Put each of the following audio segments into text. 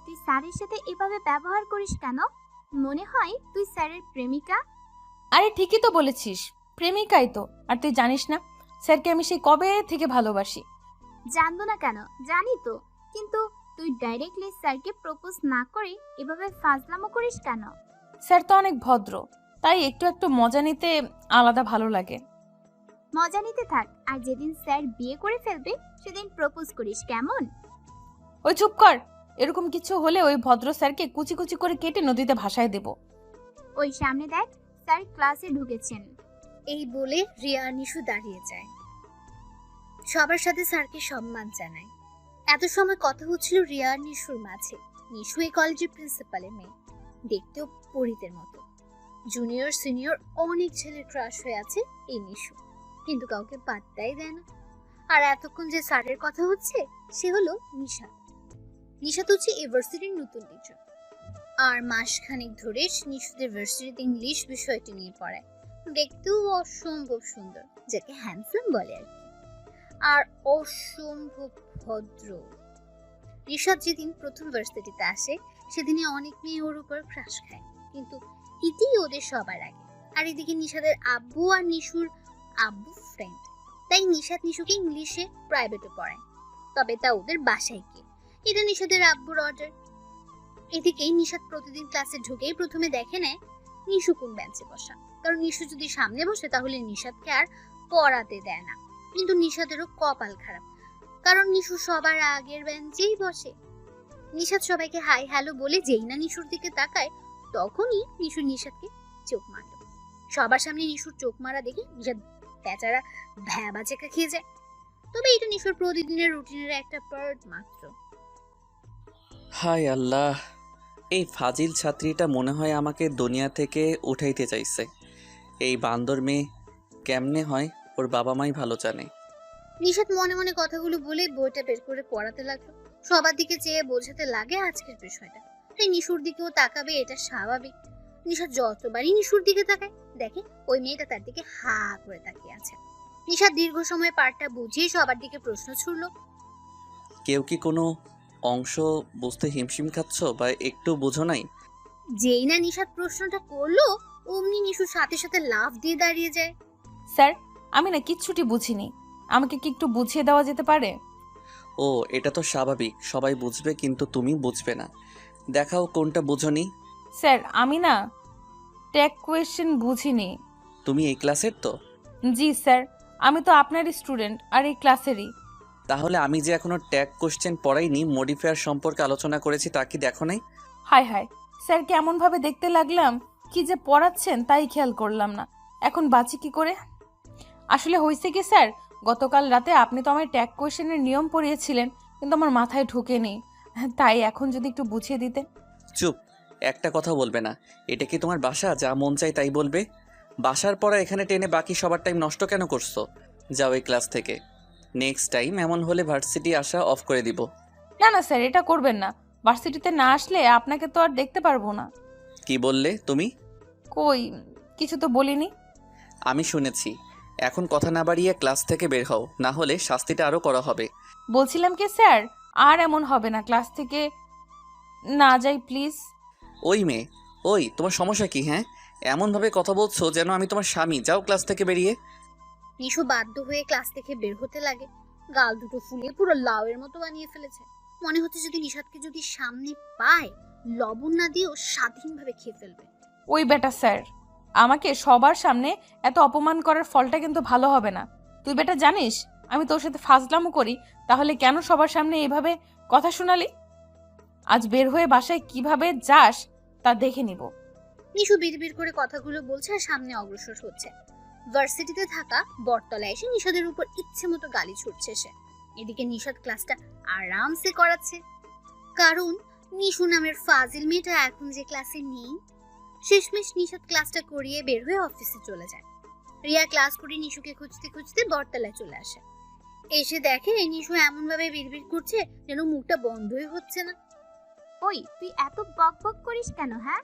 তুই স্যারের সাথে এভাবে ব্যবহার করিস কেন? মনে হয় তুই স্যারের প্রেমিকা। আরে ঠিকই তো বলেছিস, প্রেমিকাই তো। আর তুই জানিস না স্যারকে আমি সেই কবে থেকে ভালোবাসি। জানবো না কেন, জানি তো। কিন্তু তুই ডাইরেক্টলি স্যারকে প্রপোজ না করে এভাবে ফাজলামো করিস কেন? স্যার তো অনেক ভদ্র, তাই একটু একটু মজা নিতে আলাদা ভালো লাগে। মজা নিতে থাক, আর যেদিন স্যার বিয়ে করে ফেলবে সেদিন প্রপোজ করিস, কেমন? ওই চুপ কর। এরকম কিছু হলে ওই ভদ্র স্যারকে কুচি কুচি করে কেটে নদীতে ভাসায় দেব। ওই সামনে দেখ, স্যার ক্লাসে ঢুকেছেন। এই বলে রিয়া আর নিশু দাঁড়িয়ে যায়, সবার সাথে স্যারকে সম্মান জানায়। এত সময় কথা হচ্ছিল রিয়া আর নিশুর মাঝে। নিশু এই কলেজের প্রিন্সিপালের মেয়ে, দেখতেও পরীদের মতো। জুনিয়র সিনিয়র অনেক ছেলের ক্রাশ হয়ে আছে এই নিশু, কিন্তু কাউকে পাত্তাই দেয় না। আর এতক্ষণ যে স্যারের কথা হচ্ছে সে হলো নিশাত। নিশাত হচ্ছে ইউনিভার্সিটির নতুন টিচার, আর মাসখানেক ধরে নিশুদের ভার্সিটিতে ইংলিশ বিষয়টি নিয়ে পড়ায়। দেখতেও অসম্ভব সুন্দর, যাকে হ্যান্ডসাম বলে আর কি, আর অসম্ভব ভদ্র। নিশাত যেদিন প্রথম ভার্সিটিতে আসে সেদিনে অনেক মেয়ে ওর উপর ক্রাশ খায়, কিন্তু ইতি ওদের সবার আগে। আর এদিকে নিশাদের আব্বু আর নিশুর আব্বু ফ্রেন্ড, তাই নিশাত নিশুকে ইংলিশে প্রাইভেটে পড়ায়, তবে তা ওদের বাসায় গিয়ে। এটা নিশাদের আব্বুর অর্ডার। এদিকে নিশাত প্রতিদিন ক্লাসে ঢুকেই প্রথমে দেখে নেয় নিশু কোন বেঞ্চে বসা, কারণ নিশু যদি সামনে বসে তাহলে নিশাতকে আর পড়াতে দেয় না। কিন্তু নিশাতেরও কপাল খারাপ, কারণ নিশু সবার আগের বেঞ্চেই বসে। নিশাত সবাইকে হাই হ্যালো বলে যেই না নিশুর দিকে তাকায়, তখনই নিশু নিশাতকে চোখ মারল। সবার সামনে নিশুর চোখ মারা দেখে নিশাত বেচারা ভ্যাবা চেকা খেয়ে যায়। তবে এটা নিশুর প্রতিদিনের রুটিনের একটা পার্ট মাত্র। হায় আল্লাহ, এই ফাজিল ছাত্রীটা মনে হয় আমাকে দুনিয়া থেকে উঠাইতে চাইছে। এই বান্দর মেয়ে কেমনে হয় ওর বাবা মাই ভালো জানে। নিশাত মনে মনে কথাগুলো বলে বইটা বের করে পড়াতে লাগলো। সবার দিকে চেয়ে বোঝাতে লাগে আজকের বিষয়টা, তাই নিশুর দিকেও তাকাবে, এটা স্বাভাবিক। নিশাত যতবারই নিশুর দিকে তাকায় দেখে ওই মেয়েটা তার দিকে হা করে তাকিয়ে আছে। নিশাত দীর্ঘ সময় পাঠটা বুঝিয়ে সবার দিকে প্রশ্ন ছুড়ল, কেউ কি কোনো অংশ বুঝতে হিমশিম খাচ্ছ বা একটু বুঝো নাই? যেই না নিশাত প্রশ্নটা করলো অমনি নিশুর সাথে সাথে লাফ দিয়ে দাঁড়িয়ে যায়। স্যার, আমি না কিচ্ছুটি বুঝিনি, আমাকে কি একটু বুঝিয়ে দেওয়া যেতে পারে? ও, এটা তো স্বাভাবিক, সবাই বুঝবে কিন্তু তুমি বুঝবে না। দেখাও কোনটা বুঝোনি। স্যার, আমি না ট্যাগ কোয়েশ্চেন বুঝিনি। তুমি এই ক্লাসের তো? জি স্যার, আমি তো আপনারই স্টুডেন্ট আর এই ক্লাসেরই। তাহলে আমি যে এখনো ট্যাগ কোশ্চেন পড়াইনি, মডিফায়ার সম্পর্কে আলোচনা করেছি, তা কি দেখো নাই? হায় হায়, স্যার কেমনভাবে দেখতে লাগলাম, কি যে পড়াচ্ছেন তাই খেয়াল করলাম না। এখন বাঁচি কি করে? আসলে হয়েছে কি স্যার, গতকাল রাতে আপনি তো আমার ট্যাগ কোয়েশ্চেনের নিয়ম পড়িয়েছিলেন, কিন্তু আমার মাথায় ঢোকেনি, তাই এখন যদি একটু বুঝিয়ে দিতেন। চুপ, একটা কথা বলবে না। এটা কি তোমার বাসা, যা মন চাই তাই বলবে? বাসার পড়া এখানে টেনে বাকি সবার টাইম নষ্ট কেন করছো? যাও এই ক্লাস থেকে। নেক্সট টাইম এমন হলে ভার্সিটি আসা অফ করে দিব। না না স্যার, এটা করবেন না। ভার্সিটিতে না আসলে আপনাকে তো আর দেখতে পারবো না। কি বললে তুমি? কই, কিছু তো বলিনি। আমি শুনেছি। এখন কথা না বাড়িয়ে ক্লাস থেকে বের হও, না হলে শাস্তিটা আরও করা হবে। বলছিলাম কি স্যার, আর এমন হবে না, ক্লাস থেকে না যাই প্লিজ। ওই মেয়ে, ওই তোমার সমস্যা কি? হ্যাঁ, এমনভাবে কথা বলছো যেন আমি তোমার স্বামী। যাও ক্লাস থেকে বেরিয়ে। নিশু বাধ্য হয়ে ক্লাস থেকে বের হতে লাগে। গাল দুটো ফুলিয়ে পুরো লাউয়ের মতো বানিয়ে ফেলেছে। মনে হচ্ছে যদি নিশাতকে যদি সামনে পায় লবণ না দিয়েও স্বাধীনভাবে খেয়ে ফেলবে। ওই বেটা স্যার, আমাকে সবার সামনে এত অপমান করার ফলটা কিন্তু ভালো হবে না। তুই বেটা জানিস আমি তোর সাথে ফাজলামো করি, তাহলে কেন সবার সামনে এইভাবে কথা শোনালি? আজ বের হয়ে বাসায় কিভাবে যাস তা দেখে নিব। নিশু বিড়বিড় করে কথাগুলো বলছে আর সামনে অগ্রসর হচ্ছে। ভার্সিটিতে থাকা বটতলায় এসে নিশাদের উপর ইচ্ছে মতো গালি ছুটছে সে। এদিকে নিশাদ ক্লাসটা আরামসে করাচ্ছে, কারণ নিশু নামের ফাজিল মেয়েটা এখন যে ক্লাসে নেই। শেষমেশ নিশাদ ক্লাসটা করিয়ে বের হয়ে অফিসে চলে যায়। রিয়া ক্লাস করে নিশুকে খুঁজতে খুঁজতে বটতলায় চলে আসে। এসে দেখে নিশু এমন ভাবে বিড়বিড় করছে যেন মুখটা বন্ধই হচ্ছে না। ওই তুই এত বক বক করিস কেন? হ্যাঁ,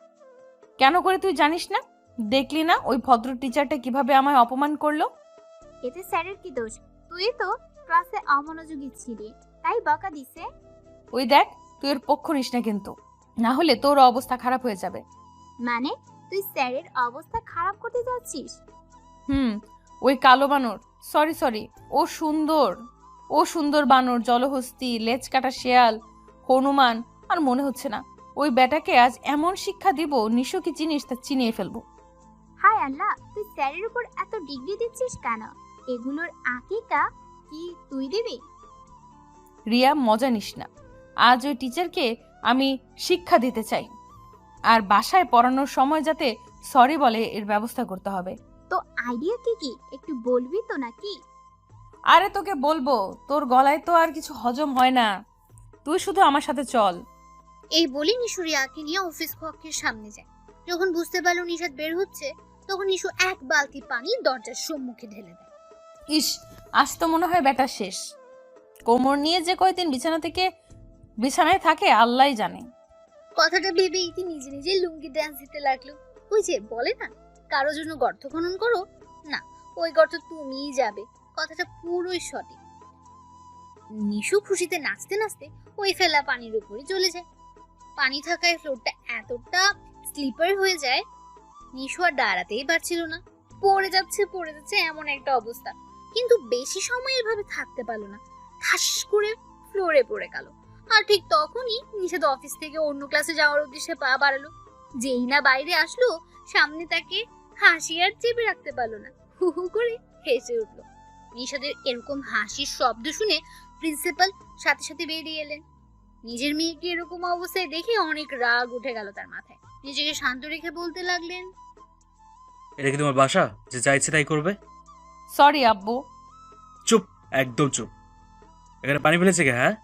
কেন করে তুই জানিস না? দেখলি না ওই ভদ্র টিচারটা কিভাবে আমায় অপমান করলো? এতে স্যারের কি দোষ? তুই তো ক্লাসে অমনোযোগী ছিলি, তাই বকা দিছে। ওই দেখ, তুই এর পক্ষ নিস না কিন্তু, না হলে তোর অবস্থা খারাপ হয়ে যাবে। মানে তুই স্যারের অবস্থা খারাপ করতে যাচ্ছিস? ওই কালো বানর, সরি, ও সুন্দর বানর, জলহস্তি, লেজ কাটা শেয়াল, হনুমান, আর মনে হচ্ছে না। ওই বেটাকে আজ এমন শিক্ষা দিব, নিশু কি জিনিস তা চিনিয়ে ফেলবো। হায় আল্লাহ, তুই স্যারের উপর এত ডিগ্রি দিচ্ছিস কেন? এগুলোর আকিকা কি তুই দিবি? রিয়া, মজা নিস না। আজ ওই টিচারকে আমি শিক্ষা দিতে চাই, আর বাসায় পড়ানোর সময় যাতে সরি বলে এর ব্যবস্থা করতে হবে। তো আইডিয়া কি একটু বলবি তো নাকি? আরে তোকে বলবো, তোর গলায় তো আর কিছু হজম হয় না, তুই শুধু আমার সাথে চল। এই বলি নিশু রিয়াকে নিয়ে অফিস কক্ষের সামনে যায়। যখন বুঝতে পারলো নিশাদ বের হচ্ছে, তখন নিশু এক বালতি পানি দরজার সম্মুখে ঢেলে দেয়। ইস, আজ তো মনে হয় ব্যাটা শেষ। কোমর নিয়ে যে কয়দিন বিছানায় থাকে আল্লাহই জানে। কথাটা ভেবে ইতি নিজে নিজে লুঙ্গি ড্যান্স দিতে লাগলো। ওই যে বলে না, কারো জন্য গর্ত খনন করো, না ওই গর্ত তুমিই যাবে। কথাটা পুরোই সঠিক। নিশু খুশিতে নাচতে নাচতে ওই ফেলা পানির উপরে চলে যায়। পানি থাকায় ফ্লোরটা এতটা স্লিপার হয়ে যায়, নিশু আর দাঁড়াতেই পারছিল না। পড়ে যাচ্ছে এমন একটা অবস্থা। কিন্তু বেশি সময় এভাবে থাকতে পারলো না, ঠাস করে ফ্লোরে পড়ে গেল। আর ঠিক তখনই নিশাদ অফিস থেকে অন্য ক্লাসে যাওয়ার উদ্দেশ্যে পা বাড়ালো। যেই না বাইরে আসলো, সামনে তাকে হাসি আর চেপে রাখতে পারলো না, হু হু করে হেসে উঠলো। নিশাদের এরকম হাসির শব্দ শুনে প্রিন্সিপাল সাথে সাথে বেরিয়ে এলেন। নিজের মেয়েকে এরকম অবস্থায় দেখে অনেক রাগ উঠে গেল তার মাথায়। নিজেকে শান্ত রেখে বলতে লাগলেন, এটা কি তোমার বাসা যে যা ইচ্ছে তাই করবে? সরি আব্বু। চুপ, একদম চুপ। এখানে পানি ফেলেছে কে? হ্যাঁ,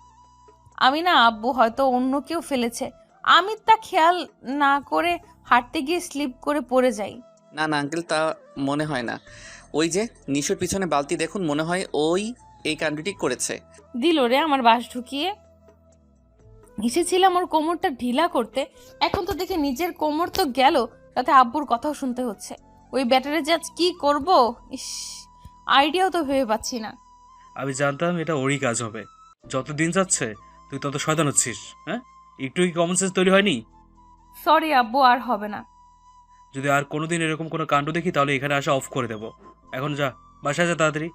আমি না আব্বু, হয়তো অন্য কেউ ফেলেছে। আমি তা খেয়াল না করে হাঁটতে গিয়ে স্লিপ করে পড়ে যাই। না না আঙ্কেল, তা মনে হয় না। ওই যে নিশুর পিছনে বালতি দেখুন, মনে হয় ওই এই কাণ্ডটি করেছে। দিল রে আমার বাস ঢুকিয়ে। এসেছিলাম ওর কোমরটা ঢিলা করতে, এখন তো দেখে নিজের কোমর তো গেল, তাতে আব্বুর কথাও শুনতে হচ্ছে। ওই ব্যাটারে যে আজ কি করবো, ইস, আইডিয়াও তো ভেবে পাচ্ছি না। আমি জানতাম এটা ওরই কাজ হবে। যত দিন যাচ্ছে তুই তত শয়তান হচ্ছিস। হ্যাঁ, একটু কি কমন সেন্স তৈরি হয়নি? সরি আব্বু, আর হবে না। যদি আর কোনোদিন এরকম কোনো কাণ্ড দেখি তাহলে এখানে আসা অফ করে দেবো। এখন যা, বাসায় যা তাড়াতাড়ি।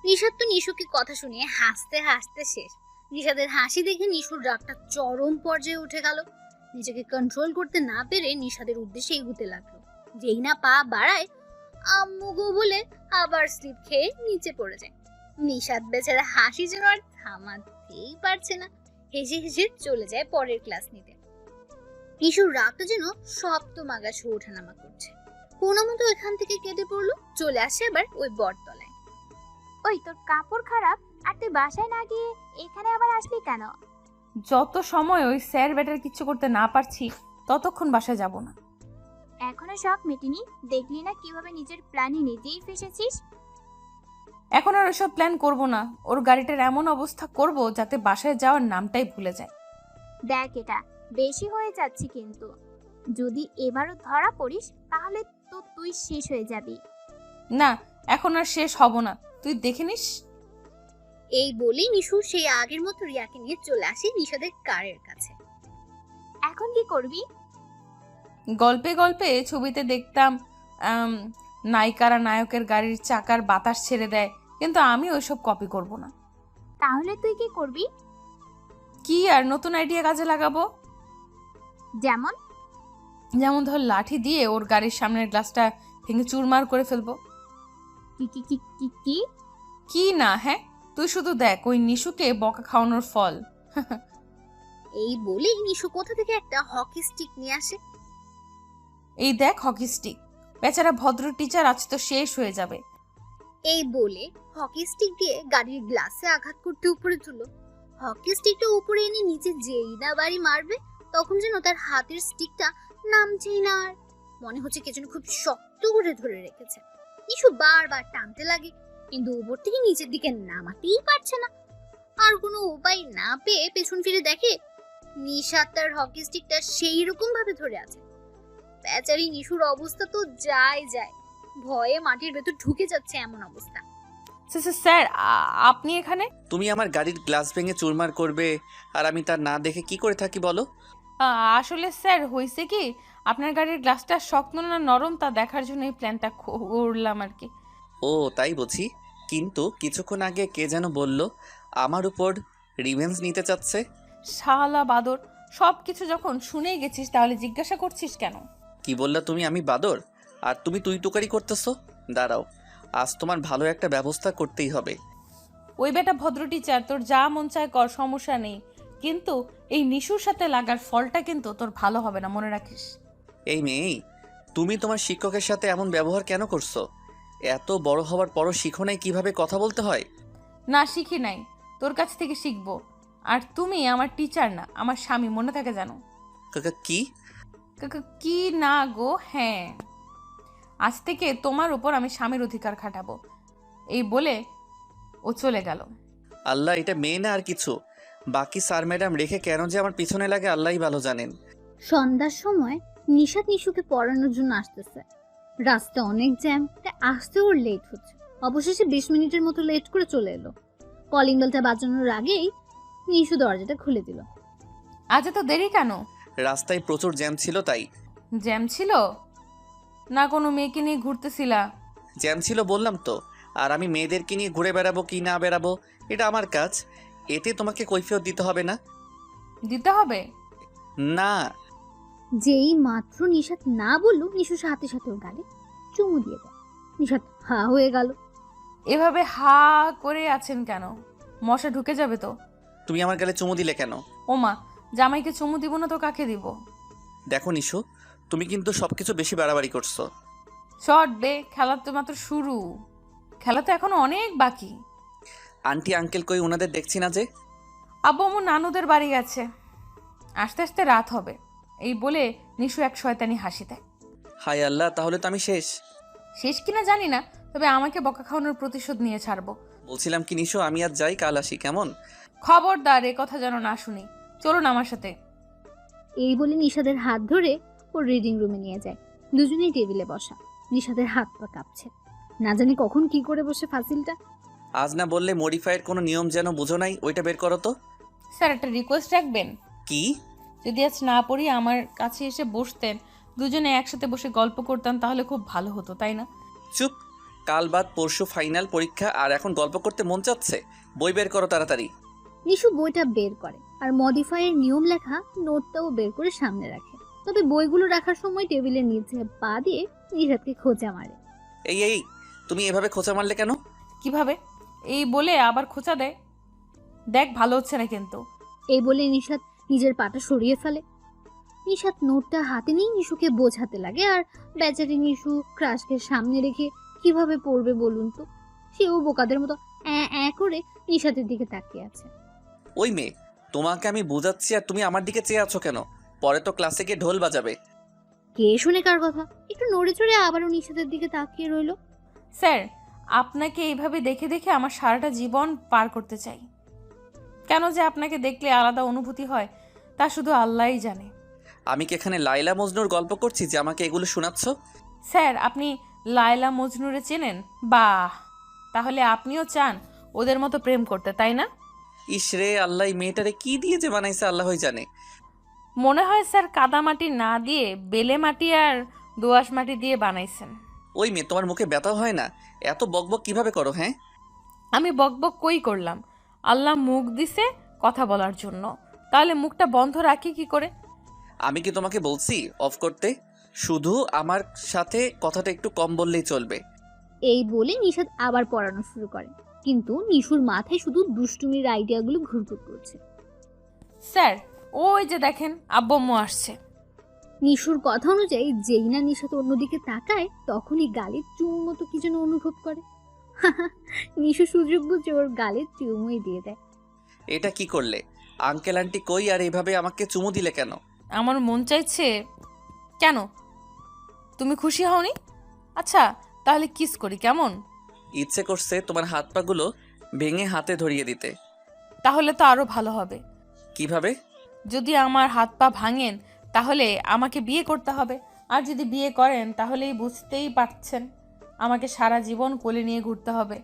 নিশাদ তো নিশুকে কথা শুনিয়ে হাসতে হাসতে শেষ। নিশাদের হাসি দেখে নিশুর রাগটা চরম পর্যায়ে উঠে গেল। নিজেকে কন্ট্রোল করতে না পেরে নিশাদের উদ্দেশ্যে এগুতে লাগলো। যেই না পা বাড়ায়, আম্মু গো বলে আবার স্লিপ খেয়ে নিচে পড়ে যায়। নিশাদ বেচারা হাসি যেন আর থামাতেই পারছে না, হেসে হেসে চলে যায় পরের ক্লাস নিতে। নিশুর রাগটা যেন সপ্তম আকাশে ওঠানামা করছে। কোনো মতো এখান থেকে কেটে পড়লো, চলে আসে আবার ওই বটতলায়। ওই তোর কাপড় খারাপ, আর তুই বাসায় না গিয়ে এখানে আবার আসলি কেন? যত সময় ওই স্যার ব্যাটার কিচ্ছু করতে না পারছি, ততক্ষণ বাসায় যাব না। এখনো শখ মেটেনি? দেখলি না কিভাবে নিজের প্ল্যানে নিজেই ফেসেছিস? এখন আর ওসব প্ল্যান করব না। ওর গাড়িটার এমন অবস্থা করব যাতে বাসায় যাওয়ার নামটাই ভুলে যায়। দেখ, এটা বেশি হয়ে যাচ্ছে কিন্তু। যদি এবারও ধরা পড়িস তাহলে তো তুই শেষ হয়ে যাবি। না, এখন আর শেষ হব না, তুই দেখে নিস। এই বলেই নিশু সেই আগের মতো রিয়াকে নিয়ে চলে আসে নিশাদের কারের কাছে। এখন কি করবি? গল্পে গল্পে ছবিতে দেখতাম নায়িকারা নায়কের গাড়ির চাকার বাতাস ছেড়ে দেয়, কিন্তু আমি ওইসব কপি করব না। তাহলে তুই কি করবি? কি আর নতুন আইডিয়া কাজে লাগাবো। যেমন ধর লাঠি দিয়ে ওর গাড়ির সামনের গ্লাসটা ভেঙে চুরমার করে ফেলবো। কি কি কি কি কি কি না? হ্যাঁ, তুই শুধু দেখ ওই নিশুকে বকা খাওয়ানোর ফল। এই বলেই নিশু কোথা থেকে একটা হকি স্টিক নিয়ে আসে। এই দেখ হকি স্টিক, বেচারা ভদ্র টিচার আজ তো শেষ হয়ে যাবে। এই বলে হকি স্টিক দিয়ে গাড়ির গ্লাসে আঘাত করতে উপরে তুলো। হকি স্টিকটা উপরে এনে নিচে যেই না বাড়ি মারবে, তখন যেন তার হাতের স্টিকটা নামছেই না। আর মনে হচ্ছে কে যেন খুব শক্ত করে ধরে রেখেছে। নিশু বারবার টানতে লাগে, কিন্তু উপর থেকে নিচের দিকে নামাতেই পারছে না। আর কোনো উপায় না পেয়ে পেছন ফিরে দেখে নিশাদ তার হকি স্টিকটা সেই রকম ভাবে ধরে আছে। বেচারি নিশুর অবস্থা তো যায়, ভয়ে মাটির ভেতর ঢুকে যাচ্ছে এমন অবস্থা। স্যার আপনি এখানে? তুমি আমার গাড়ির গ্লাস ভেঙে চুরমার করবে আর আমি তা না দেখে কি করে থাকি বলো? আসলে স্যার হয়েছে কি, আপনার গাড়ির গ্লাসটা শক্ত না নরম তা দেখার জন্য এই প্ল্যানটা করলাম আর কি। ও তাই বুঝি। কিন্তু কিছুক্ষণ আগে কে যেন বলল আমার উপর রিভেঞ্জ নিতে চাচ্ছে। শালা বাদর, সব কিছু যখন শুনেই গেছিস তাহলে জিজ্ঞাসা করছিস কেন? কি বললা তুমি? আমি বাদর? আর তুমি তুই তুকারি করতেছো? দাঁড়াও, আজ তোমার ভালো একটা ব্যবস্থা করতেই হবে। ওই বেটা ভদ্র টিচার, তোর যা মন চায় কর, সমস্যা নেই, কিন্তু এই নিশুর সাথে লাগার ফলটা কিন্তু তোর ভালো হবে না, মনে রাখিস। এই মেয়ে, তুমি তোমার শিক্ষকের সাথে এমন ব্যবহার কেন করছো? এত বড় হওয়ার পরও শিখো নাই কিভাবে কথা বলতে হয়? না, শিখি নাই, তোর কাছ থেকে শিখবো। আর তুমি আমার টিচার না, আমার স্বামী, মনে থাকে জানো। কাকা কি? কি না গো, হ্যাঁ, আজ থেকে তোমার উপর আমি স্বামীর অধিকার খাটাবো। এই বলে ও চলে গেল। আল্লাহ, এটা মেয়ে না আর কিছু? বাকি স্যার ম্যাডাম রেখে কেন যে আমার পিছনে লাগে আল্লাহই ভালো জানেন। সন্ধ্যার সময় নিশাত নিশুকে পড়ানোর জন্য আসতেছে। রাস্তা অনেক জ্যাম, তাই আসতে ওর লেট হচ্ছে। অবশেষে 20 মিনিটের মতো লেট করে চলে এলো। কলিং বেলটা বাজানোর আগেই নিশু দরজাটা খুলে দিল। আজ এত দেরি কেন? রাস্তায় প্রচুর জ্যাম ছিল তাই। জ্যাম ছিল না, কোনো মেয়েকে নিয়ে ঘুরতেছিলা? জ্যাম ছিল বললাম তো। আর আমি মেয়েদেরকে নিয়ে ঘুরে বেড়াবো কি না বেড়াবো এটা আমার কাজ, এতে তোমাকে কৈফিয়ত দিতে হবে না। দিতে হবে না। যেই মাত্র নিশাত না বললো, নিশু সাথে সাথে ওর গালে চুমু দিয়ে দেয়। নিশাত হা হয়ে গেল। এভাবে হা করে আছেন কেন? মশা ঢুকে যাবে তো। তুমি আমার গালে চুমু দিলে কেন? ওমা, জামাইকে চুমু দিব না তো কাকে দিব? দেখো নিশু, তুমি কিন্তু সবকিছু বেশি বাড়াবাড়ি করছো। শর্ট বে, খেলা তো মাত্র শুরু, খেলা তো এখনো অনেক বাকি। আন্টি আঙ্কেল কই? ওনাদের দেখছি না যে। আব্বু আম্মু নানুদের বাড়ি গেছে, আস্তে আস্তে রাত হবে। এই বলে নিশু এক শয়তানি হাসি দেয়। হায় আল্লাহ, তাহলে তো আমি শেষ। শেষ কিনা জানি না, তবে আমাকে বকা খাওয়ানোর প্রতিশোধ নিয়ে ছাড়বো। বলছিলাম কি নিশু, আমি আজ যাই, কাল আসি, কেমন? খবরদার এ কথা যেন না শুনি। চলুন আমার সাথে। এই বলে নিশাদের হাত ধরে ওর রিডিং রুমে নিয়ে যায়। দুজনেই টেবিলে বসা। নিশাদের হাত পা কাঁপছে, না জানি কখন কি করে বসে ফাসিলটা। আজ না বললে মডিফাইয়ের কোনো নিয়ম যেন বুঝো নাই, ওইটা বের করো তো। স্যার, একটা রিকোয়েস্ট রাখবেন? কি? যদি আজ না পড়ি আমার কাছে এসে বসতেন, দুজনে একসাথে বসে গল্প করতাম, তাহলে খুব ভালো হতো, তাই না? চুপ। কাল বাদ পরশু ফাইনাল পরীক্ষা, আর এখন গল্প করতে মন চাচ্ছে? বই বের করো তাড়াতাড়ি। নিশু বইটা বের করে আর মডিফাইয়ের নিয়ম লেখা নোটটাও বের করে সামনে রাখে। তবে বইগুলো রাখার সময় টেবিলের নিচে পা দিয়ে নিশাদকে খোঁচা মারে। এই এই, তুমি এভাবে খোঁচা মারলে কেন? কিভাবে? এই বলে আবার খোঁচা দেয়। দেখ, ভালো হচ্ছে না কিন্তু। এই বলে নিশাদ নিজের পাটা সরিয়ে ফেলে। নিশাদ নোটটা হাতে নিয়ে নিশুকে বোঝাতে লাগে, আর বেচারি নিশু ক্রাশকে সামনে রেখে কিভাবে পড়বে বলুন তো। সেও বোকাদের মতো করে নিশাদের দিকে তাকিয়ে আছে। ওই মেয়ে, তোমাকে আমি বোঝাচ্ছি আর তুমি আমার দিকে চেয়ে আছো কেন? পরে তো ক্লাসে গিয়ে ঢোল বাজাবে। কে শুনে কার কথা? একটু নড়ে চড়ে আবারও নিশাদের দিকে তাকিয়ে রইল। স্যার, আপনাকে এইভাবে দেখে দেখে আমার সারাটা জীবন পার করতে চাই। কেন যে আপনাকে দেখলে আলাদা অনুভূতি হয় তা শুধু আল্লাহই জানে। আমি কি এখানে লাইলা মজনুর গল্প করছি যে আমাকে এগুলো শোনাচ্ছ? স্যার, আপনি লায়লা মজনুরে চেনেন? বাহ, তাহলে আপনিও চান ওদের মতো প্রেম করতে, তাই না? ইসরে আল্লাহ, মেয়েটারে কি দিয়ে যে বানাইছে আল্লাহই জানে। মনে হয় স্যার কাদা মাটি না দিয়ে বেলে মাটি আর দোআঁশ মাটি দিয়ে বানাইছেন। ওই মেয়ে, তোমার মুখে ব্যথা হয় না? এত বকবক কিভাবে করো? হ্যাঁ, আমি বকবক কই করলাম? আল্লাহ মুখ দিছে কথা বলার জন্য, তাহলে মুখটা বন্ধ রাখি কি করে? আমি কি তোমাকে বলছি অফ করতে? শুধু আমার সাথে কথাটা একটু কম বললেই চলবে। এই বলে নিশাদ আবার পড়ানো শুরু করে, কিন্তু নিশুর মাথায় শুধু দুষ্টুমির আইডিয়াগুলো ঘুরঘুর করছে। স্যার, ওই যে দেখেন আব্বু আম্মু আসছে। নিশুর কথা অনুযায়ী যেই না নিশাদ অন্যদিকে তাকায়, তখনই গালে চুমুর মতো কি যেন অনুভব করে। নিশু সুযোগ বুঝে ওর গালে চুমুই দিয়ে দেয়। এটা কি করলে? আঙ্কেল আন্টি কই, আর এইভাবে আমাকে চুমু দিলে কেন? আমার মন চাইছে। কেন, তুমি খুশি হওনি? আচ্ছা, তাহলে কিস করি, কেমন? ইচ্ছে করছে তোমার হাত পাগুলো ভেঙে হাতে ধরিয়ে দিতে। তাহলে তো আরো ভালো হবে। কিভাবে? যদি আমার হাত পা ভাঙেন তাহলে আমাকে বিয়ে করতে হবে, আর যদি বিয়ে করেন তাহলেই বুঝতেই পারছেন আমাকে সারা জীবন কোলে নিয়ে ঘুরতে হবে।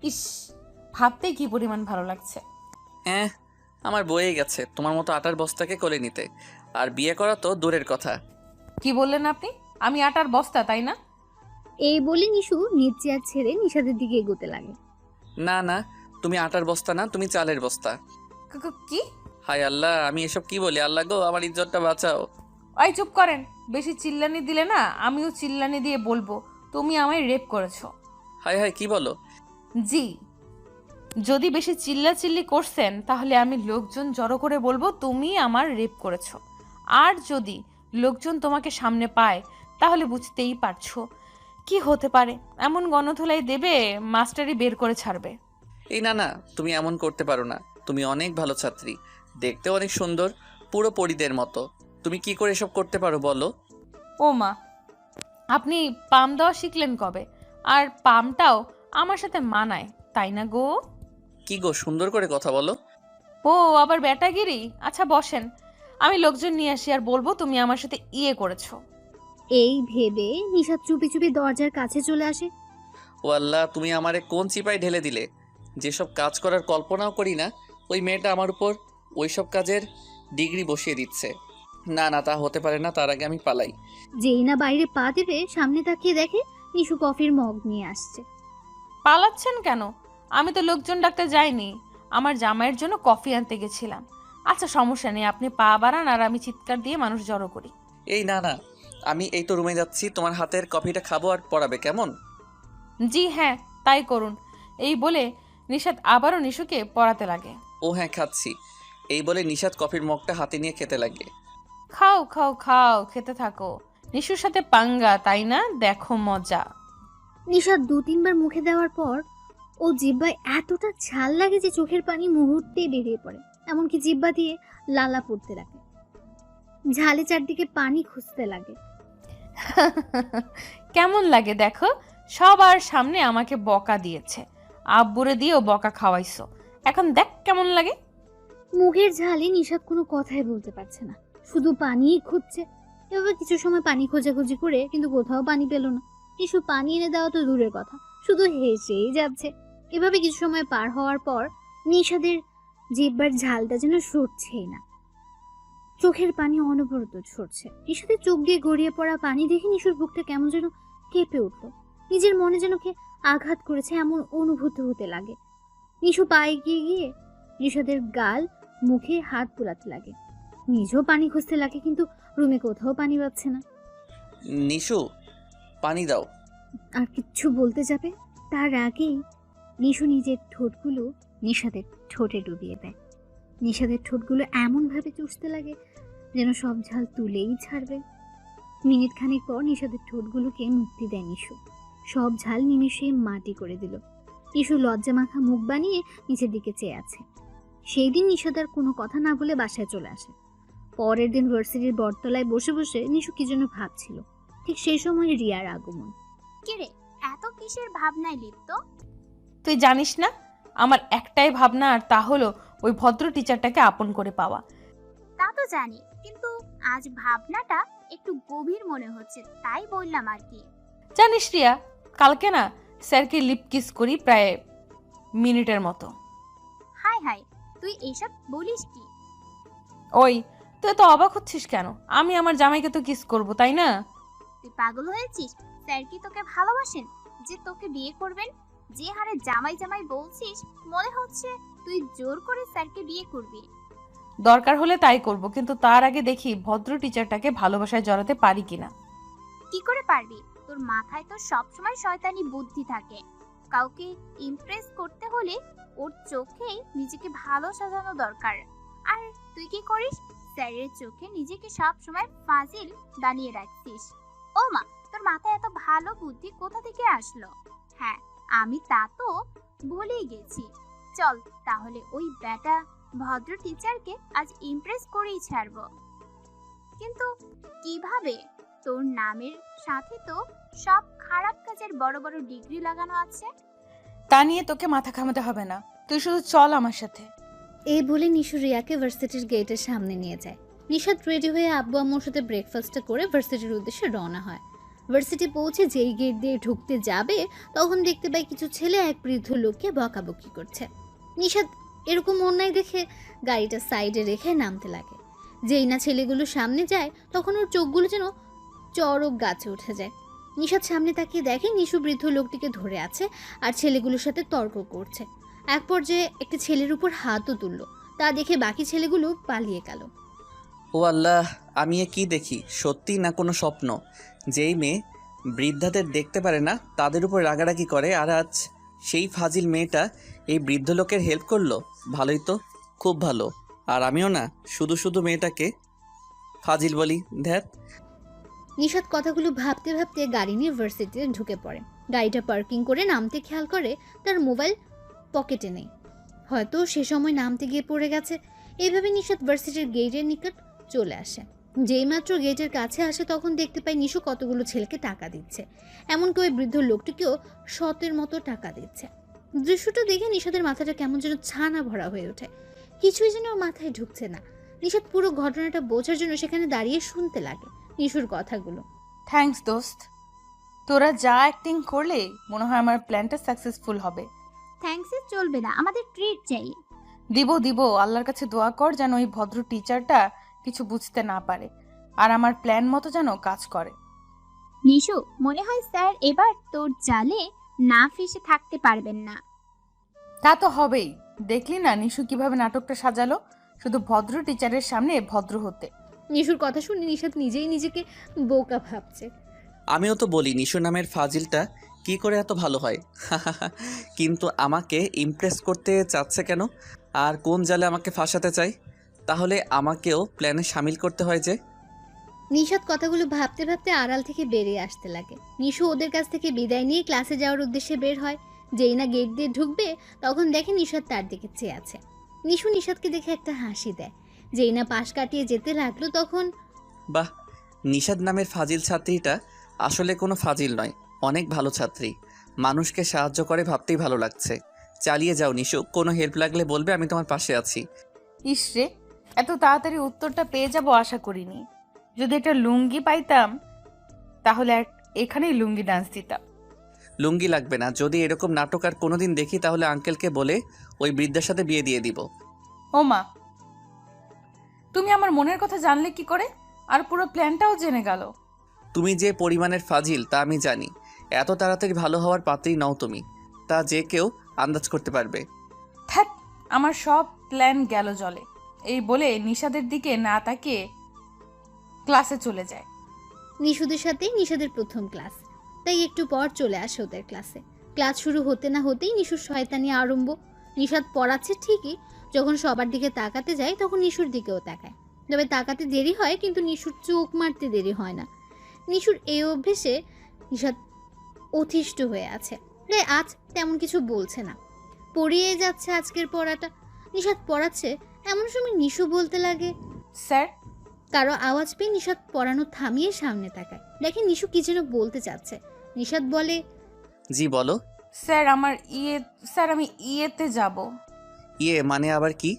ইস, ভাবতেই কি পরিমাণ ভালো লাগছে। আমার বয়ে গেছে তোমার মতো আটার বস্তাকে কোলে নিতে, আর বিয়ে করা তো দূরের কথা। কি বললেন আপনি? আমি আটার বস্তা, তাই না? এই বলে নিশু নিজ চেয়ার ছেড়ে নিশাদের দিকে এগোতে লাগে। না না, তুমি আটার বস্তা না, তুমি চালের বস্তা। কি? হায় আল্লাহ, আমি এসব কি বলি? আল্লাহ গো, আমার ইজ্জতটা বাঁচাও। ওই চুপ করেন, বেশি চিল্লানি দিলে না আমিও চিল্লানি দিয়ে বলবো তুমি আমায় রেপ করেছো। হায় হায়, কি বলো? জি, যদি বেশি চিল্লাচিল্লি করছেন তাহলে আমি লোকজন জড়ো করে বলবো তুমি আমার রেপ করেছো। আর যদি লোকজন তোমাকে সামনে পায় তাহলে বুঝতেই পারছো কি হতে পারে। এমন গণধোলাই দেবে মাস্টারই বের করে ছাড়বে। এই না না, তুমি এমন করতে পারো না। তুমি অনেক ভালো ছাত্রী, দেখতে অনেক সুন্দর, পুরো পরীদের মতো। তুমি কি করে এসব করতে পারো বলো? ও মা, আপনি পাম দেওয়া শিখলেন কবে? আর পামটাও আমার সাথে মানায়, তাই না গো? কি গো, সুন্দর করে কথা বলো। ও আবার ব্যাটাগিরি। আচ্ছা বসেন, আমি লোকজন নিয়ে আসি আর বলবো তুমি আমার সাথে ইয়ে করেছো। এই ভেবে নিশাদ চুপি চুপি দরজার কাছে চলে আসে। ও আল্লাহ, তুমি আমারে কোন চিপায় ঢেলে দিলে? যেসব কাজ করার কল্পনাও করি না, ওই মেয়েটা আমার উপর ওইসব কাজের ডিগ্রি বসিয়ে দিচ্ছে। না না, তা হতে পারে না, তার আগে আমি পালাই। যেই না বাইরে পা দেবে সামনে তাকিয়ে দেখে নিশু কফির মগ নিয়ে আসছে। পালাচ্ছেন কেন? আমি তো লোকজন ডাকতে যাইনি, আমার জামাইয়ের জন্য কফি আনতে গেছিলাম। আচ্ছা সমস্যা নেই, আপনি পা বাড়ান আর আমি চিৎকার দিয়ে মানুষ জড়ো করি। এই না না, আমি এই তো রুমে যাচ্ছি, তোমার হাতের কফিটা খাবো আর পড়াবে, কেমন? জি হ্যাঁ, তাই করুন। এই বলে নিশাদ আবারও নিশুকে পড়াতে লাগে। ও হ্যাঁ, খাচ্ছি। এই বলে নিশাত কফির মগটা হাতে নিয়ে খেতে লাগে। খাও খাও খাও, খেতে থাকো। নিশুর সাথে পাঙ্গা, তাই না? দেখো মজা। নিশাদ 2-3 বার মুখে দেওয়ার পর ও জিহ্বায় এতটা ঝাল লাগে যে চোখের পানি মুহূর্তেই বেরিয়ে পড়ে। এমনকি জিহ্বা দিয়ে লালা পড়তে লাগে, ঝালে চারদিকে পানি খুঁজতে লাগে। কেমন লাগে দেখো, সবার সামনে আমাকে বকা দিয়েছে, আব্বুরে দিয়েও বকা খাওয়াইছো, এখন দেখ কেমন লাগে। মুখের ঝালে নিশাদ কোনো কথাই বলতে পারছে না, শুধু পানিই খুঁজছে। এভাবে কিছু সময় পানি খোঁজাখুঁজি করে কিন্তু কোথাও পানি পেল না। নিশু পানি এনে দেওয়া তো দূরের কথা, শুধু হেসেই যাচ্ছে। এভাবে কিছু সময় পার হওয়ার পর নিশাদের জিহ্বার ঝালটা যেন সরছেই না, চোখের পানি অনবরত ঝরছে। নিশাদের চোখ দিয়ে গড়িয়ে পড়া পানি দেখে নিশুর বুকটা কেমন যেন কেঁপে উঠল। নিজের মনে যেন কে আঘাত করেছে এমন অনুভূতি হতে লাগে। নিশু পায়ে গিয়ে গিয়ে নিশাদের গাল মুখে হাত বুলাতে লাগে, নিজেও পানি খুঁজতে লাগে, কিন্তু রুমে কোথাও পানি পাচ্ছে না। নিশু, পানি দাও। আর কিচ্ছু বলতে যাবে তার আগেই নিশু নিজের ঠোঁটগুলো নিশাদের ঠোঁটে ডুবিয়ে দেয়। নিশাদের ঠোঁটগুলো এমনভাবে চুষতে লাগে যেন সব ঝাল তুলেই ছাড়বে। মিনিট খানেক পর নিশাদের ঠোঁটগুলোকে মুক্তি দেয় নিশু, সব ঝাল নিমেষে মাটি করে দিল। নিশু লজ্জা মাখা মুখ বানিয়ে নিচের দিকে চেয়ে আছে। সেই দিন নিশাদার কোনো কথা না বলে বাসায় চলে আসে। পরের দিন ভার্সিটির বটতলায় বসে বসে নিশু কি যেন ভাবছিল। ঠিক সেই সময় রিয়ার আগমন। কিরে, এত কিসের ভাবনায় লিপ্ত? তুই জানিস না আমার একটাই ভাবনা, আর তা হলো ওই ভদ্র টিচারটাকে আপন করে পাওয়া। তা তো জানি, কিন্তু আজ ভাবনাটা একটু গভীর মনে হচ্ছে, তাই বললাম আর কি। জানিস রিয়া, কালকে না স্যারকে লিপ কিস করি প্রায় মিনিটের মতো। হাই হাই, তুই এইসব বলিস কি? ওই তুই তো অবাক হচ্ছিস কেন? আমি আমার জামাইকে তো কিস করব, তাই না? তুই পাগল হয়েছিস? স্যার কি তোকে ভালোবাসেন যে তোকে বিয়ে করবেন? যে হারে জামাই জামাই বলছিস, মনে হচ্ছে তুই জোর করে স্যারকে বিয়ে করবি। দরকার হলে তাই করব, কিন্তু তার আগে দেখি ভদ্র টিচারটাকে ভালোবাসায় জড়াতে পারি কিনা। কি করে পারবি? তোর মাথায় তো সবসময় শয়তানি বুদ্ধি থাকে। কাউকে ইমপ্রেস করতে হলে ওর চোখেই নিজেকে ভালো সাজানো দরকার। আর তুই কি করিস? স্যারের চোখে নিজেকে সবসময় ফাজিল দাঁড়িয়ে রাখছিস। ও মা, তোর মাথায় এত ভালো বুদ্ধি কোথা থেকে আসলো? হ্যাঁ, আমি তা তো ভুলেই গেছি। চল তাহলে ওই ব্যাটা ভদ্র টিচারকে আজ ইমপ্রেস করেই ছাড়বো। কিন্তু কিভাবে? তোর নামের সাথে তো সব খারাপ কাজের বড় বড় ডিগ্রি লাগানো আছে। তা নিয়ে তোকে মাথা ঘামাতে হবে না, তুই শুধু চল আমার সাথে। এই বলে নিশু রিয়াকে ভার্সিটির গেটের সামনে নিয়ে যায়। নিশাদ রেডি হয়ে আব্বু আম্মুর সাথে ব্রেকফাস্টটা করে ভার্সিটির উদ্দেশ্যে রওনা হয়। ভার্সিটি পৌঁছে যেই গেট দিয়ে ঢুকতে যাবে তখন দেখতে পায় কিছু ছেলে এক বৃদ্ধ লোককে বকাবকি করছে। নিশাদ এরকম অন্যায় দেখে গাড়িটা সাইডে রেখে নামতে লাগে। যেই না ছেলেগুলো সামনে যায় তখন ওর চোখগুলো যেন চড়ক গাছে উঠে যায়। নিশাদ সামনে তাকিয়ে দেখে নিশু বৃদ্ধ লোকটিকে ধরে আছে আর ছেলেগুলোর সাথে তর্ক করছে। এক পর্যায়ে একটা ছেলের উপর হাতও তুললো। তা দেখে বাকি ছেলেগুলো পালিয়ে গেল। ও আল্লাহ, আমি এ কি দেখি, সত্যি না কোনো স্বপ্ন? যেই মেয়ে বৃদ্ধাদের দেখতে পারে না তাদের উপর রাগারাগি করে, আর আজ সেই ফাজিল মেয়েটা এই বৃদ্ধ লোকের হেল্প করলো। ভালোই তো, খুব ভালো। আর আমিও না শুধু শুধু মেয়েটাকে ফাজিল বলি, ধ্যাত। নিশাদ কথাগুলো ভাবতে ভাবতে গাড়ি নিয়ে ভার্সিটিতে ঢুকে পড়ে। গাড়িটা পার্কিং করে নামতে খেয়াল করে তার মোবাইল পকেটে নেই। হয়তো সে সময় নামতে গিয়ে পড়ে গেছে। এইভাবে নিশাদ ভার্সিটির গেটের নিকট চলে আসে। যেই মাত্র গেটের কাছে আসে তখন দেখতে পায় নিশু কতগুলো ছেলেকে টাকা দিচ্ছে। এমনকি ওই বৃদ্ধ লোকটিকেও শতের মতো টাকা দিচ্ছে। দৃশ্যটা দেখে নিশাদের মাথাটা কেমন যেন ছানা ভরা হয়ে ওঠে। কিছুই যেন ওর মাথায় ঢুকছে না। নিশাদ পুরো ঘটনাটা বোঝার জন্য সেখানে দাঁড়িয়ে শুনতে লাগে নিশুর কথাগুলো। থ্যাঙ্কস দোস্ত, তোরা যা অ্যাক্টিং করলে মনে হয় আমার প্ল্যানটা সাকসেসফুল হবে। থ্যাঙ্কস চলবে না, আমাদের ট্রিট চাই। দিব দিব, আল্লাহর কাছে দোয়া কর যেন ওই ভদ্র টিচারটা কিছু বুঝতে না পারে আর আমার প্ল্যান মতো যেন কাজ করে। নিশু, মনে হয় স্যার এবার তোর জালে না ফেসে থাকতে পারবেন না। তা তো হবেই, দেখলি না নিশু কিভাবে নাটকটা সাজালো, শুধু ভদ্র টিচারের সামনে ভদ্র হতে। নিশুর কথা শুনে নিশাদ নিজেই নিজেকে বোকা ভাবছে। আমিও তো বলি নিশু নামের ফাজিলটা কি করে এত ভালো হয়। কিন্তু আমাকে ইমপ্রেস করতে চাচ্ছে কেন? আর কোন জালে আমাকে ফাঁসাতে চাই? তাহলে আমাকেও প্ল্যানে সামিল করতে হয় যে। নিশাদ কথাগুলো ভাবতে ভাবতে আড়াল থেকে বেরিয়ে আসতে লাগে। নিশু ওদের কাছ থেকে বিদায় নিয়ে ক্লাসে যাওয়ার উদ্দেশ্যে বের হয়। যেই না গেট দিয়ে ঢুকবে তখন দেখে নিশাদ তার দিকে চেয়ে আছে। নিশু নিশাদকে দেখে একটা হাসি দেয়। যেই না পাশ কাটিয়ে যেতে লাগলো তখন বাহ, নিশাদ নামের ফাজিল ছাত্রীটা আসলে কোনো ফাজিল নয়, অনেক ভালো ছাত্রী। মানুষকে সাহায্য করে ভাবতেই ভালো লাগছে। চালিয়ে যাও নিশু, কোনো হেল্প লাগলে বলবে, আমি তোমার পাশে আছি। ইসরে, এত তাড়াতাড়ি উত্তরটা পেয়ে যাব আশা করিনি। যদি একটা লুঙ্গি পাইতাম তাহলে এখানেই লুঙ্গি ডান্স দিতাম। লুঙ্গি লাগবে না, যদি এরকম নাটক আর কোনোদিন দেখি তাহলে আঙ্কেলকে বলে ওই বৃদ্ধার সাথে বিয়ে দিয়ে দিব। ও মা, তুমি আমার মনের কথা জানলে কি করে? আর পুরো প্ল্যানটাও জেনে গেল। তুমি যে পরিমাণের ফাজিল তা আমি জানি। এত তাড়াতাড়ি ভালো হওয়ার পাত্রই নও তুমি, তা যে কেউ আন্দাজ করতে পারবে। থ্যাট, আমার সব প্ল্যান গেল জলে। এই বলে নিশাদের দিকে না তাকিয়ে ক্লাসে চলে যায়। নিশুদের সাথেই নিশাদের প্রথম ক্লাস, তাই একটু পর চলে আসে ওদের ক্লাসে। ক্লাস শুরু হতে না হতেই নিশুর শয়তানি আরম্ভ। নিশাদ পড়াচ্ছে ঠিকই, যখন সবার দিকে তাকাতে যায় তখন নিশুর দিকেও তাকায়। তবে তাকাতে দেরি হয় কিন্তু নিশুর চোখ মারতে দেরি হয় না। নিশুর এই অভ্যেসে নিশাদ অতিষ্ঠ হয়ে আছে, তাই আজ তেমন কিছু বলছে না, পড়িয়ে যাচ্ছে আজকের পড়াটা। নিশাদ পড়াচ্ছে এমন সময় নিশু বলতে লাগে। স্যার, কারো আওয়াজ পেয়ে নিশাদ পড়ানো থামিয়ে সামনে তাকায়। দেখে নিশু কি যেন বলতে চাচ্ছে। নিশাদ বলে, জি বলো। স্যার স্যার আমি ইয়েতে যাব। ইয়ে মানে আবার কি?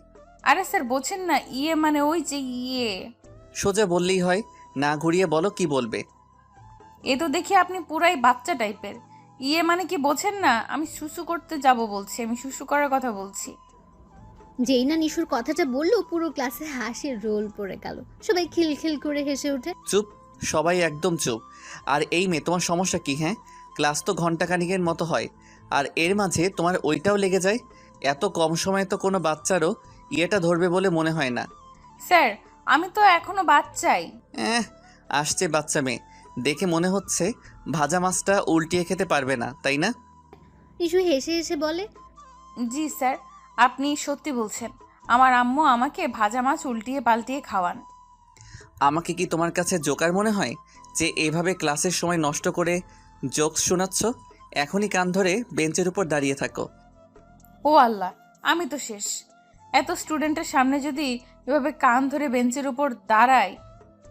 আরে স্যার বোঝেন না, ইয়ে মানে ওই যে ইয়ে। সোজা বললেই হয়, না ঘুরিয়ে বলো কি বলবে। এ তো দেখি আপনি পুরাই বাচ্চা টাইপের। ইয়ে মানে কি বোঝেন না? আমি শুশু করতে যাব বলছি, আমি শুশু করার কথা বলছি। যেই না নিশুর কথাটা বললো পুরো ক্লাসে হাসির রোল পড়ে গেল। সবাই খিলখিল করে হেসে ওঠে। চুপ, সবাই একদম চুপ। আর এই মেয়ে, তোমার সমস্যা কি? হ্যাঁ, ক্লাস তো ঘন্টাখানিকের মতো হয়, আর এর মাঝে তোমার ওইটাও লেগে যায়। এত কম সময়ে তো কোনো বাচ্চারও ইয়েটা ধরবে বলে মনে হয় না। স্যার, আমি তো এখনো বাচ্চাই। আসছে বাচ্চা মেয়ে, দেখে মনে হচ্ছে ভাজা মাছটা উল্টিয়ে খেতে পারবে না, তাই না? নিশু হেসে হেসে বলে, জি স্যার, আপনি সত্যি বলছেন। আমার আম্মু আমাকে ভাজা মাছ উল্টিয়ে পাল্টিয়ে খাওয়ান। আমাকে কি তোমার কাছে জোকার মনে হয় যে এইভাবে ক্লাসের সময় নষ্ট করে জোকস শোনাচ্ছ? এখনই কান ধরে বেঞ্চের উপর দাঁড়িয়ে থাকো। ও আল্লাহ, আমি তো শেষ। এত স্টুডেন্টের সামনে যদি এভাবে কান ধরে বেঞ্চের উপর দাঁড়াই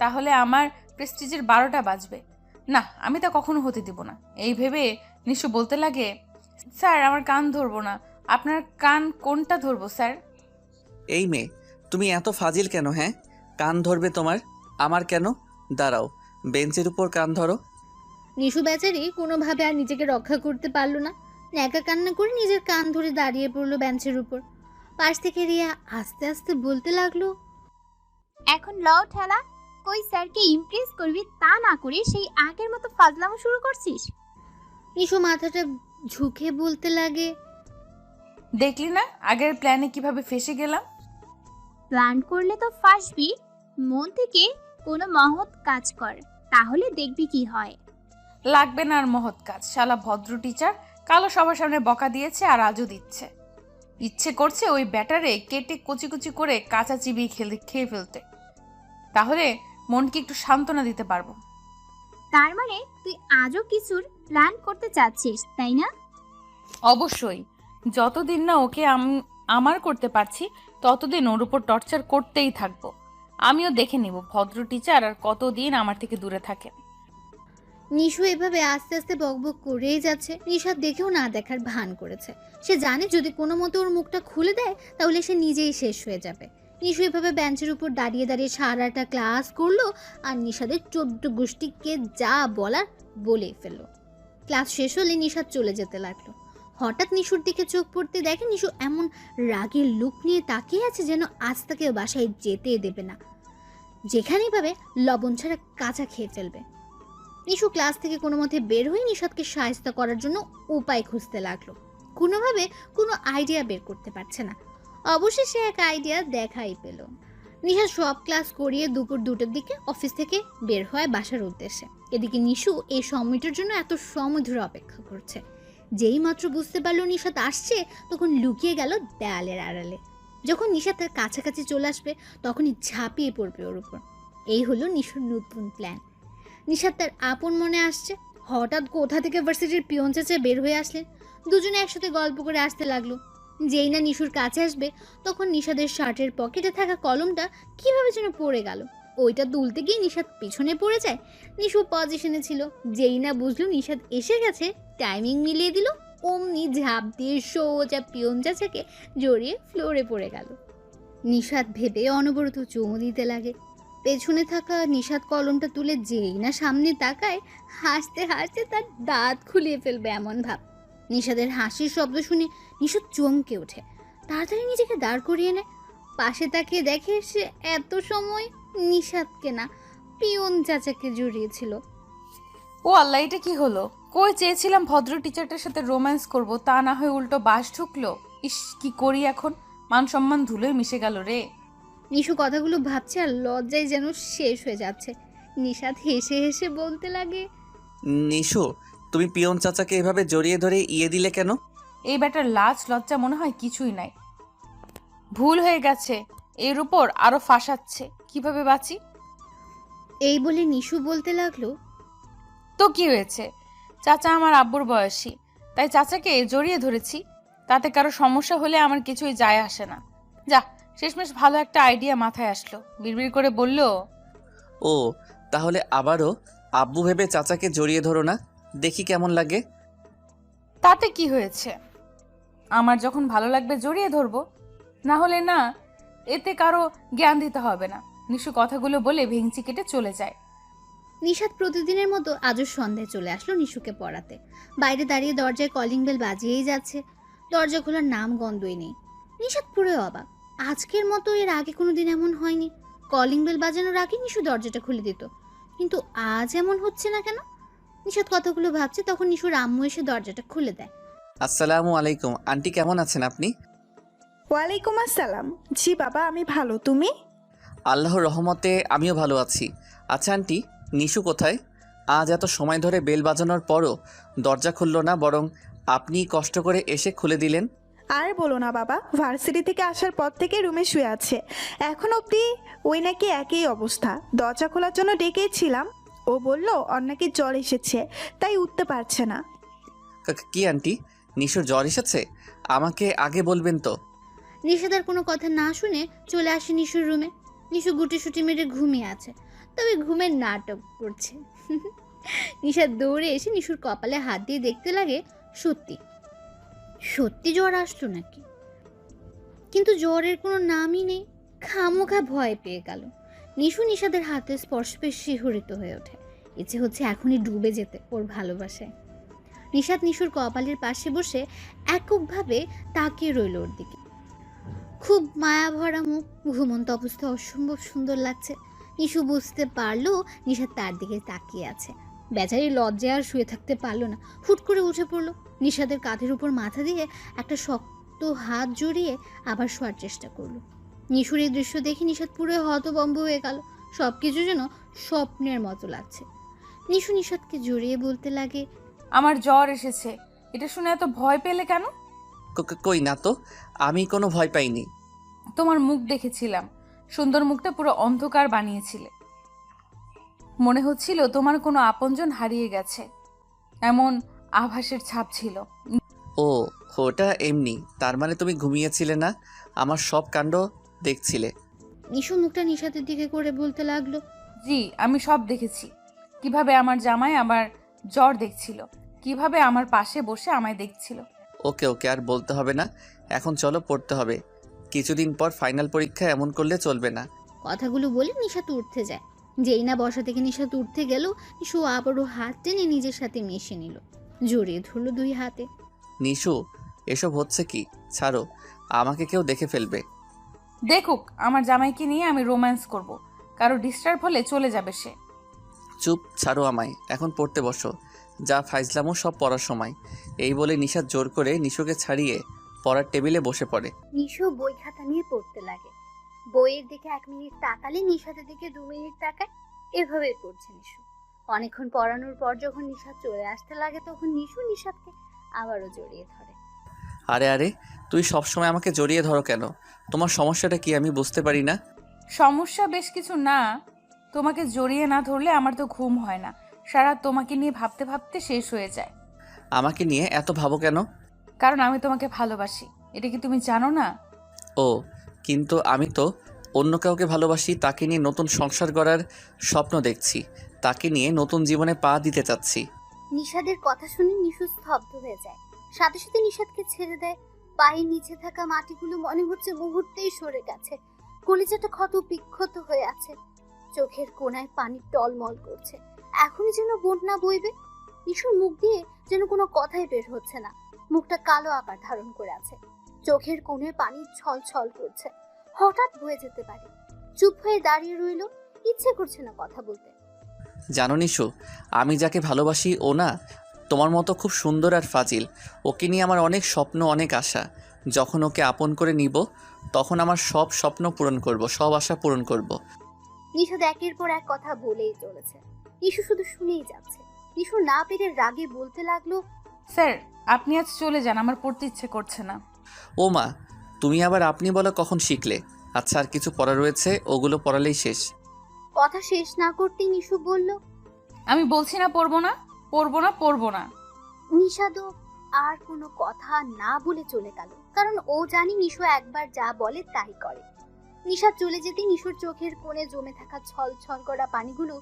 তাহলে আমার প্রেস্টিজের 12টা বাজবে। না, আমি তা কখনো হতে দিব না। এই ভেবে নিশু বলতে লাগে, স্যার আমার কান ধরবো না, আপনার কান কোনটা ধরবো স্যার? এই মেয়ে, তুমি এত ফাজিল কেন? হ্যাঁ, কান ধরবে তোমার, আমার কেন? দাঁড়াও, বেঞ্চের উপর কান ধরো। নিশু বেচারি কোনোভাবে আর নিজেকে রক্ষা করতে পারলো না, ন্যাকা কান্না করে নিজের কান ধরে দাঁড়িয়ে পড়লো বেঞ্চের উপর। পাশ থেকে রিয়া আস্তে আস্তে বলতে লাগলো, এখন লও ঠেলা, কই স্যারকে ইমপ্রেস করবি তা না করে সেই আগের মতো ফাজলামো শুরু করছিস। নিশু মাথাটা ঝুঁকে বলতে লাগে, দেখলি না আগের প্ল্যানে কিভাবে ফেসে গেলাম। প্ল্যান করলে তো ফাঁসবি, মন থেকে কোনো মহৎ কাজ কর, তাহলে দেখবি কি হয়। লাগবে না আর মহৎ কাজ। শালা ভদ্র টিচার কালো সবার সামনে বকা দিয়েছে আর আজও দিচ্ছে। ইচ্ছে করছে ওই ব্যাটারে কেটে কুচি কুচি করে কাঁচা চিবিয়ে খেয়ে ফেলতে, তাহলে মনকে একটু সান্ত্বনা দিতে পারবো। তার মানে তুই আজও কিছুর প্ল্যান করতে চাচ্ছিস, তাই না? অবশ্যই, যতদিন না ওকে আমার করতে পারছি ততদিন ওর উপর টর্চার করতেই থাকবো। আমিও দেখে নিব ভদ্র টিচার আর কতদিন আমার থেকে দূরে থাকে। নিশু এভাবে আস্তে আস্তে বকবক করেই যাচ্ছে। নিশাদ দেখেও না দেখার ভান করেছে। সে জানে যদি কোনো মতো ওর মুখটা খুলে দেয় তাহলে সে নিজেই শেষ হয়ে যাবে। নিশু এভাবে বেঞ্চের উপর দাঁড়িয়ে দাঁড়িয়ে সারাটা ক্লাস করলো আর নিশাদের 14 গোষ্ঠীকে যা বলার বলে ফেললো। ক্লাস শেষ হলে নিশাদ চলে যেতে লাগলো। হঠাৎ নিশুর দিকে চোখ পড়তে দেখে নিশু এমন রাগের লুক নিয়ে তাকিয়ে আছে যেন আজ তাকে বাসায় যেতে দেবে না, যেখানেই পাবে লবণ ছাড়া কাঁচা খেয়ে ফেলবে। নিশু ক্লাস থেকে কোনো মতে বের হয়ে নিশাদকে সাহায্য করার জন্য উপায় খুঁজতে লাগলো। কোনোভাবে কোনো আইডিয়া বের করতে পারছে না। অবশেষে এক আইডিয়া দেখাই পেল। নিশাদ সব ক্লাস করিয়ে দুপুর 2টার দিকে অফিস থেকে বের হয় বাসার উদ্দেশ্যে। এদিকে নিশু এই সময়টার জন্য এত সময় ধরে অপেক্ষা করছে। যেই মাত্র বুঝতে পারলো নিশাদ আসছে তখন লুকিয়ে গেল দেয়ালের আড়ালে। যখন নিশাদ তার কাছাকাছি চলে আসবে তখনই ঝাঁপিয়ে পড়বে ওর উপর। এই হলো নিশুর নতুন প্ল্যান। নিশাদ তার আপন মনে আসছে। হঠাৎ কোথা থেকে ভার্সিটির পিয়ন চাচা বের হয়ে আসলেন। দুজনে একসাথে গল্প করে আসতে লাগলো। যেই না নিশুর কাছে আসবে তখন নিশাদের শার্টের পকেটে থাকা কলমটা কিভাবে যেন পড়ে গেল। ওইটা তুলতে গিয়ে নিশাদ পিছনে পড়ে যায়। নিশু পজিশনে ছিল। যেই না বুঝলো নিশাদ এসে গেছে, টাইমিং মিলিয়ে দিল, অমনি ঝাঁপ দিয়ে সোজা পিয়ন চাচাকে জড়িয়ে ফ্লোরে পড়ে গেল। নিশাদ ভেবে অনবরত চুমু দিতে লাগে। পেছনে থাকা নিশাদ কলমটা তুলে যেই না সামনে তাকায়, হাসতে হাসতে তার দাঁত খুলিয়ে ফেলবে এমন ভাব। নিশাদের হাসির শব্দ শুনে নিশাদ চমকে ওঠে। তাড়াতাড়ি নিজেকে দাঁড় করিয়ে নেয়। পাশে তাকিয়ে দেখে সে এত সময় নিশাদকে না, পিয়ন চাচাকে জড়িয়েছিল। ও আল্লাহ, এটা কি হলো? কই চেয়েছিলাম ভদ্র টিচারটার সাথে রোম্যান্স করব, তা না হয়ে উল্টো বাস ঢুকলো। ইস, কি করি এখন? মান সম্মান ধুলোয় মিশে গেল রে। নিশু কথাগুলো ভাবছে আর লজ্জায় যেন শেষ হয়ে যাচ্ছে। নিশাদ হেসে হেসে বলতে লাগে, নিশু, তুমি পিয়ন চাচাকে এভাবে জড়িয়ে ধরে ইয়ে দিলে কেন? এই ব্যাটার লাজ লজ্জা মনে হয় কিছুই নাই। ভুল হয়ে গেছে, এর উপর আরো ফাঁসাচ্ছে, কিভাবে বাঁচি? এই বলে নিশু বলতে লাগলো, তো কি হয়েছে? চাচা আমার আব্বুর বয়সী, তাই চাচাকে জড়িয়ে ধরেছি। তাতে কারো সমস্যা হলে আমার কিছুই যায় আসে না। যা, শেষমেশ ভালো একটা আইডিয়া মাথায় আসলো। বিড়বিড় করে বলল, ও, তাহলে আবারও আব্বু ভেবে চাচাকে জড়িয়ে ধরো না, দেখি কেমন লাগে। তাতে কি হয়েছে? আমার যখন ভালো লাগবে জড়িয়ে ধরবো, না হলে না। এতে কারো জ্ঞান দিতে হবে না। নিশু কথাগুলো বলে ভেঙচি কেটে চলে যায়। নিশাদ প্রতিদিনের মতো আজও সন্ধ্যায় চলে আসলো নিশুকে পড়াতে। বাইরে দাঁড়িয়ে দরজায় কলিং বেল বাজিয়েই যাচ্ছে। দরজা খোলার নাম গন্ধই নেই। নিশাদ পুরো অবাক। আজকের মতো এর আগে কোনোদিন এমন হয়নি। কলিং বেল বাজানোর আগে নিশু দরজাটা খুলে দিত, কিন্তু আজ এমন হচ্ছে না কেন? নিশাদ কথাগুলো ভাবছে, তখন নিশুর আম্মু এসে দরজাটা খুলে দেয়। আসসালামু আলাইকুম আন্টি, কেমন আছেন আপনি? ওয়ালাইকুম আসসালাম। জি বাবা, আমি ভালো, তুমি? আল্লাহর রহমতে আমিও ভালো আছি। আচ্ছা আন্টি, নিশু কোথায়? আজ এত সময় ধরে বেল বাজানোর পরও দরজা খুললো না, বরং আপনি কষ্ট করে এসে খুলে দিলেন। আর বলো না বাবা, ভার্সিটি থেকে আসার পর থেকে রুমে শুয়ে আছে। এখন অবধি ওই নাকি একই অবস্থা। দরজা খোলার জন্য ডেকেছিলাম, ও বলল ওর নাকি জ্বর এসেছে, তাই উঠতে পারছে না। কি আন্টি, নিশুর জ্বর এসেছে? আমাকে আগে বলবেন তো। নিশাদার কোনো কথা না শুনে চলে আসে নিশুর রুমে। নিশু গুটিসুটি মেরে ঘুমিয়ে আছে, তবে ঘুমের নাটক করছে। নিশাদ দৌড়ে এসে নিশুর কপালে হাত দিয়ে দেখতে লাগে সত্যি সত্যি জ্বর আসলো নাকি। কিন্তু জ্বরের কোনো নামই নেই। খামোখা ভয় পেয়ে গেল। নিশু নিশাদের হাতে স্পর্শ পেয়ে শিহরিত হয়ে ওঠে। ইচ্ছে হচ্ছে এখনই ডুবে যেতে ওর ভালোবাসায়। নিশাত নিশুর কপালের পাশে বসে এককভাবে তাকিয়ে রইল ওর দিকে। খুব মায়া ভরা মুখ, ঘুমন্ত অবস্থায় অসম্ভব সুন্দর লাগছে। নিশু বুঝতে পারলো নিশাত তার দিকে তাকিয়ে আছে। বেচারি লজ্জায় আর শুয়ে থাকতে পারলো না, হুট করে উঠে পড়লো। নিশাতের কাঁধের উপর মাথা দিয়ে একটা শক্ত হাত জড়িয়ে আবার শোয়ার চেষ্টা করলো। নিশুর এই দৃশ্য দেখে নিশাত পুরো হতভম্ব হয়ে গেল। সবকিছু যেন স্বপ্নের মতো লাগছে। নিশু নিশাতকে জড়িয়ে বলতে লাগে, আমার জ্বর এসেছে। এটা শুনে এত ভয় পেলে কেন? কই না তো, আমি কোনো ভয় পাইনি। তোমার মুখ দেখেছিলাম, সুন্দর মুখটা পুরো অন্ধকার বানিয়েছিলে। মনে হচ্ছিল তোমার কোনো আপনজন হারিয়ে গেছে, এমন আভাসের ছাপ ছিল। ও, ওটা এমনি। তার মানে তুমি ঘুমিয়েছিলে না, আমার সব কাণ্ড দেখছিলে। নিশু মুখটা নিশাতের দিকে করে বলতে লাগলো, জি, আমি সব দেখেছি। কিভাবে আমার জামাই আমার জ্বর দেখছিল, কিভাবে আমার পাশে বসে আমায় দেখছিল। ওকে ওকে, আর বলতে হবে না। এখন চলো, পড়তে হবে। কিছুদিন পর ফাইনাল পরীক্ষা, এমন করলে চলবে না। কথাগুলো বলে নিশাত উঠতে যায়। যেই না বসা থেকে নিশাত উঠতে গেল, নিশু আবারও হাত টেনে নিজের সাথে মিশে নিল, জড়িয়ে ধরলো দুই হাতে। নিশু, এসব হচ্ছে কি? ছাড়ো, আমাকে কেউ দেখে ফেলবে। দেখুক, আমার জামাইকে নিয়ে আমি রোম্যান্স করব, কারো ডিস্টার্ব হলে চলে যাবে সে। চুপ, ছাড়ো আমায়, এখন পড়তে বসো। যা ফাইজলামও সব পড়ার সময়। এই বলে নিশাত জোর করে নিশুকে ছাড়িয়ে পড়ার টেবিলে বসে পড়ে। নিশু বই খাতা নিয়ে পড়তে লাগে। বইয়ের দিকে 1 মিনিট তাকালে নিশাতের দিকে 2 মিনিট তাকায়। এভাবে পড়ছে নিশু। অনেকক্ষণ পড়ানোর পর যখন নিশাত চলে আসতে লাগে, তখন নিশু নিশাতকে আবারও জড়িয়ে ধরে। আরে আরে, তুই সবসময় আমাকে জড়িয়ে ধরো কেন? তোমার সমস্যাটা কি আমি বুঝতে পারি না। সমস্যা বেশ কিছু না। তোমাকে জড়িয়ে না ধরলে আমার তো ঘুম হয় না, সারা তোমাকে নিয়ে ভাবতে ভাবতে শেষ হয়ে যায়। আমাকে নিয়ে এত ভাবো কেন? কারণ আমি তোমাকে ভালোবাসি, এটা কি তুমি জানো না? ও, কিন্তু আমি তো অন্য কাউকে ভালোবাসি। তাকে নিয়ে নতুন সংসার গড়ার স্বপ্ন দেখছি। তাকে নিয়ে নতুন জীবনে পা দিতে চাচ্ছি। নিশাদের কথা শুনে নিশু স্তব্ধ হয়ে যায়। সাথে সাথে নিশাদকে ছেড়ে দেয়। পায়ের নিচে থাকা মাটিগুলো মনে হচ্ছে মুহূর্তেই সরে গেছে। কলিজাটা ক্ষত বিক্ষত হয়ে আছে। চোখের কোণায় পানি টলমল করছে। এখনই যেন বন্যা বইবে। নিশুর মুখ দিয়ে যেন কোনো কথাই বের হচ্ছে না। মুখটা কালো আকার ধারণ করে আছে। চোখের কোণে পানি ছলছল করছে। হঠাৎ বয়ে যেতে পারে। চুপ হয়ে দাঁড়িয়ে রইল। ইচ্ছে করছে না কথা বলতে। জানো নিশু, আমি যাকে ভালোবাসি ও না তোমার মতো খুব সুন্দর আর ফাজিল। ওকে নিয়ে আমার অনেক স্বপ্ন, অনেক আশা। যখন ওকে আপন করে নিব, তখন আমার সব স্বপ্ন পূরণ করব, সব আশা পূরণ করব। নিশাদ একের পর এক কথা বলেই চলেছে। নিশু শুধু শুনেই যাচ্ছে। নিশু না পেরে রাগে বলতে লাগলো, স্যার, আপনি আজ চলে যান, আমার পড়তে ইচ্ছে করছে না। ও মা, তুমি আবার আপনি বলা কখন শিখলে? আচ্ছা, আর কিছু পড়া রয়েছে, ওগুলো পড়ালেই শেষ। কথা শেষ না করতেই নিশু বলল, আমি বলছি না পড়বো না, পড়বো না, পড়বো না। নিশাদও আর কোনো কথা না বলে চলে গেল। কারণ ও জানি নিশু একবার যা বলে তাই করে। নিশাদ চলে যেতে নিশুর চোখের কোণে জমে থাকা ছল ছল করা পানিগুলো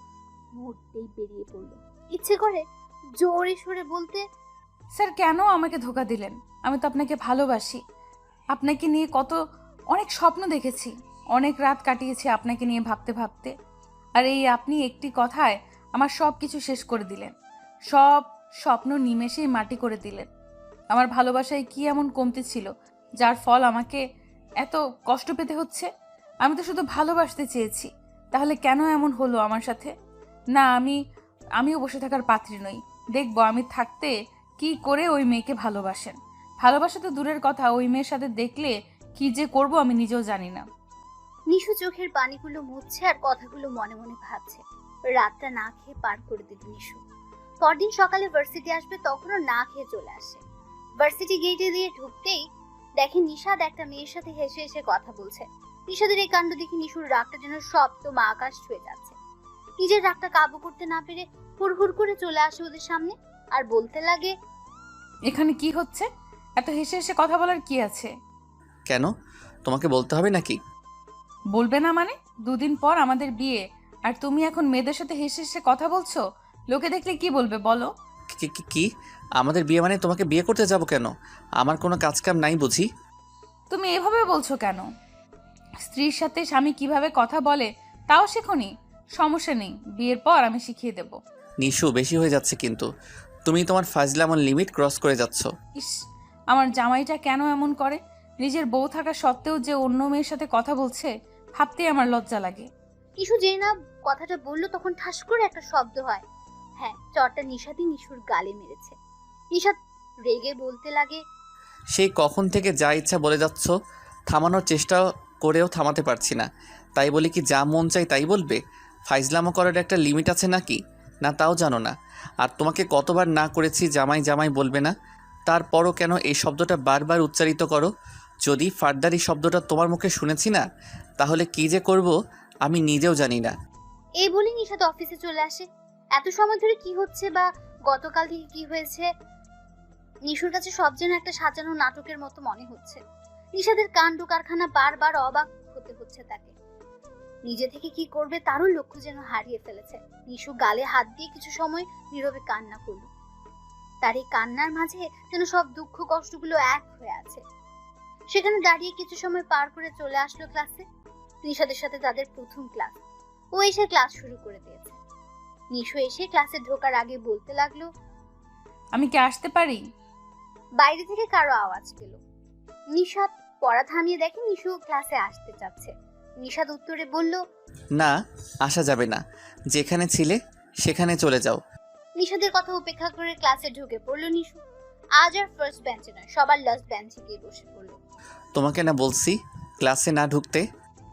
মুহূর্তেই বেরিয়ে পড়ল। ইচ্ছে করে জোরে সরে বলতে, স্যার, কেন আমাকে ধোকা দিলেন? আমি তো আপনাকে ভালোবাসি। আপনাকে নিয়ে অনেক স্বপ্ন দেখেছি, অনেক রাত কাটিয়েছি আপনাকে নিয়ে ভাবতে ভাবতে। আর এই আপনি একটি কথায় আমার সব কিছু শেষ করে দিলেন, সব স্বপ্ন নিমেষেই মাটি করে দিলেন। আমার ভালোবাসায় কি এমন কমতি ছিল যার ফল আমাকে এত কষ্ট পেতে হচ্ছে? আমি তো শুধু ভালোবাসতে চেয়েছি, তাহলে কেন এমন হলো আমার সাথে? না, আমিও বসে থাকার পাত্রী নই। দেখবো আমি থাকতে কি করে ওই মেয়েকে ভালোবাসেন। ভালোবাসা তো দূরের কথা, ওই মেয়ের সাথে দেখলে কি যে করব আমি নিজেও জানি না। নিশু চোখের পানিগুলো মুছছে আর কথাগুলো মনে মনে ভাবছে। রাতটা না খেয়ে পার করে দিল নিশু। পরদিন সকালে ভার্সিটি আসবে, তখনও না খেয়ে চলে আসে। ভার্সিটি গেটে দিয়ে ঢুকতেই দেখে নিশাদ একটা মেয়ের সাথে হেসে হেসে কথা বলছে। নিশাদের এই কাণ্ড দেখে নিশুর রাগটা যেন সপ্তম আকাশ ছুঁয়ে যাচ্ছে। নিজের রাগটা কাবু করতে না পেরে হুড়হুড় করে চলে আসে ওদের সামনে আর বলতে লাগে, এখানে কি হচ্ছে? এত হেসে হেসে কথা বলার কি আছে? কেন, তোমাকে বলতে হবে নাকি? বলবে না মানে? 2 দিন পর আমাদের বিয়ে, আর তুমি এখন মেয়েদের সাথে হেসে হেসে কথা বলছো? লোকে দেখলে কি বলবে বলো? কি আমাদের বিয়ে মানে তোমাকে বিয়ে করতে যাব কেন? আমার কোনো কাজকাম নাই বুঝি? তুমি এভাবে বলছো কেন? স্ত্রীর সাথে স্বামী কিভাবে কথা বলে তাও শেখোনি? সমস্যা নেই, বিয়ের পর আমি শিখিয়ে দেব। নিশু বেশি হয়ে যাচ্ছে কিন্তু। তুমি তোমার ফাজলামোর লিমিট ক্রস করে যাচ্ছ। ইস, আমার জামাইটা কেন এমন করে? নিজের বউ থাকা সত্ত্বেও যে অন্য মেয়ের সাথে কথা বলছে ভাবতেই আমার লজ্জা লাগে। নিশু যেই না কথাটা বললো তখন ঠাস করে একটা শব্দ হয়। হ্যাঁ, চটটা নিশাতই নিশুর গালে মেরেছে। নিশাত রেগে বলতে লাগে, সেই কখন থেকে যা ইচ্ছা বলে যাচ্ছ, থামানোর চেষ্টা করেও থামাতে পারছি না। তাই বলি কি যা মন চাই তাই বলবে? ফাইজলামো করার একটা লিমিট আছে নাকি? না তাও জানো না। আর তোমাকে কতবার না করেছি জামাই জামাই বলবে না, তারপরও কেন এই শব্দটা বারবার উচ্চারিত করো? যদি ফার্দার এই শব্দটা তোমার মুখে শুনেছি না, তাহলে কী যে করব আমি নিজেও জানি না। এই বলে নিশাত অফিসে চলে আসে। এত সময় ধরে কি হচ্ছে বা গতকাল থেকে কি হয়েছে নিশুর কাছে সব যেন একটা সাজানো নাটকের মতো মনে হচ্ছে। নিশাদের কাণ্ড কারখানা বারবার অবাক হতে হচ্ছে তাকে। নিজে থেকে কি করবে তারও লক্ষ্য যেন হারিয়ে ফেলেছে। নিশু গালে হাত দিয়ে কিছু সময় নীরবে কান্না করল। তার এই কান্নার মাঝে যেন সব দুঃখ কষ্টগুলো এক হয়ে আছে। সেখানে দাঁড়িয়ে কিছু সময় পার করে চলে আসলো ক্লাসে। নিশাদের সাথে তাদের প্রথম ক্লাস। ও এসে ক্লাস শুরু করে দিয়েছে। নিশু এসে ক্লাসে ঢোকার আগে বলতে লাগলো, আমি কি আসতে পারি? বাইরে থেকে কারো আওয়াজ পেল। নিশাদ পড়া থামিয়ে দেখে নিশু ক্লাসে আসতে চাচ্ছে। নিশাদ উত্তরে বলল, না, আসা যাবে না। যেখানে ছিলে সেখানে চলে যাও। নিশাদের কথা উপেক্ষা করে ক্লাসে ঢুকে পড়লো নিশু। আজ আর ফার্স্ট বেঞ্চে নয়, সবার লাস্ট বেঞ্চে গিয়ে বসে পড়লো। তোমাকে না বলছি ক্লাসে না ঢুকতে?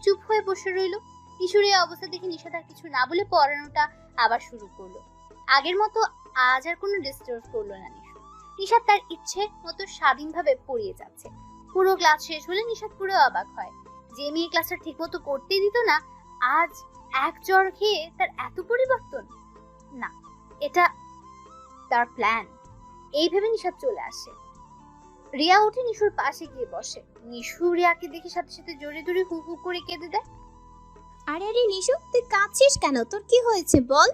চুপ হয়ে বসে রইল। নিশুর এই অবস্থা দেখে নিশাদ আর কিছু না বলে পড়ানোটা আবার শুরু করলো। আগের মতো আজ আর কোনো ডিস্টার্ব করলো না নিশু। নিশাদ তার ইচ্ছে মতো স্বাধীনভাবে পড়িয়ে যাচ্ছে। পুরো ক্লাস শেষ হলে নিশাদ পুরো অবাক হয়। যে মেয়ে ক্লাসটা ঠিক মতো করতেই দিত না, আজ এক চড় খেয়ে তার এত পরিবর্তন। না, এটা তার প্ল্যান। এই ভেবে নিশাদ চলে আসে। রিয়া উঠে নিশুর পাশে গিয়ে বসে। নিশু রিয়াকে দেখে সাথে সাথে জোরে জোরে হু হু করে কেঁদে দেয়। আরে আরে নিশু, তুই কাঁদছিস কেন? তোর কি হয়েছে বল।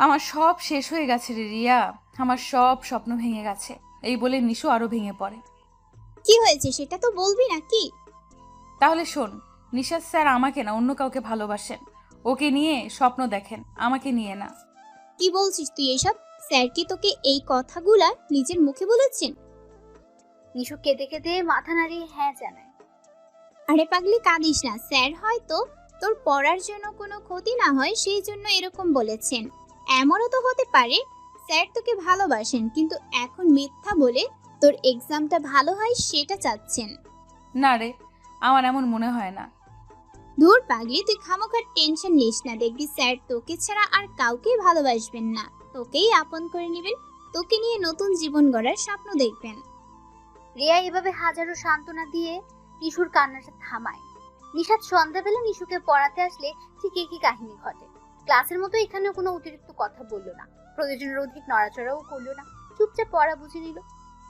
আমার সব শেষ হয়ে গেছে রে রিয়া, আমার সব স্বপ্ন ভেঙে গেছে। এই বলে নিশু আরো ভেঙে পড়ে। কি হয়েছে সেটা তো বলবি নাকি? তাহলে শোন, নিশাদ স্যার আমাকে না অন্য কাউকে ভালোবাসেন। ওকে নিয়ে স্বপ্ন দেখেন, আমাকে নিয়ে না। কি বলছিস তুই এসব? স্যার কি তোকে এই কথাগুলা নিজের মুখে বলেছেন? নিশু কেঁদে কেঁদে মাথা নাড়িয়ে হ্যাঁ জানায়। আরে পাগলি, কাঁদিস না। স্যার হয়তো তোর পড়ার জন্য কোনো ক্ষতি না হয় সেই জন্য এরকম বলেছেন। এমনও তো হতে পারে স্যার তোকে ভালোবাসেন, কিন্তু এখন মিথ্যা বলে তোর এক্সামটা ভালো হয় সেটা চাচ্ছেন। না রে, আমার এমন মনে হয় না। ধুর পাগলি, তুই খামোখার টেনশন নিস না। দেখবি স্যার তোকে ছাড়া আর কাউকেই ভালোবাসবেন না, তোকেই আপন করে নেবেন। তোকে নিয়ে নতুন জীবন গড়ার স্বপ্ন দেখবেন। রিয়া এভাবে হাজারো সান্ত্বনা দিয়ে নিশুর কান্নাটা থামায়। নিশাদ সন্ধ্যাবেলা নিশুকে পড়াতে আসলে ঠিক একই কাহিনী ঘটে। ক্লাসের মতো এখানেও কোনো অতিরিক্ত কথা বললো না, প্রয়োজনের অধিক নড়াচড়াও করলো না, চুপচাপ পড়া বুঝে নিল।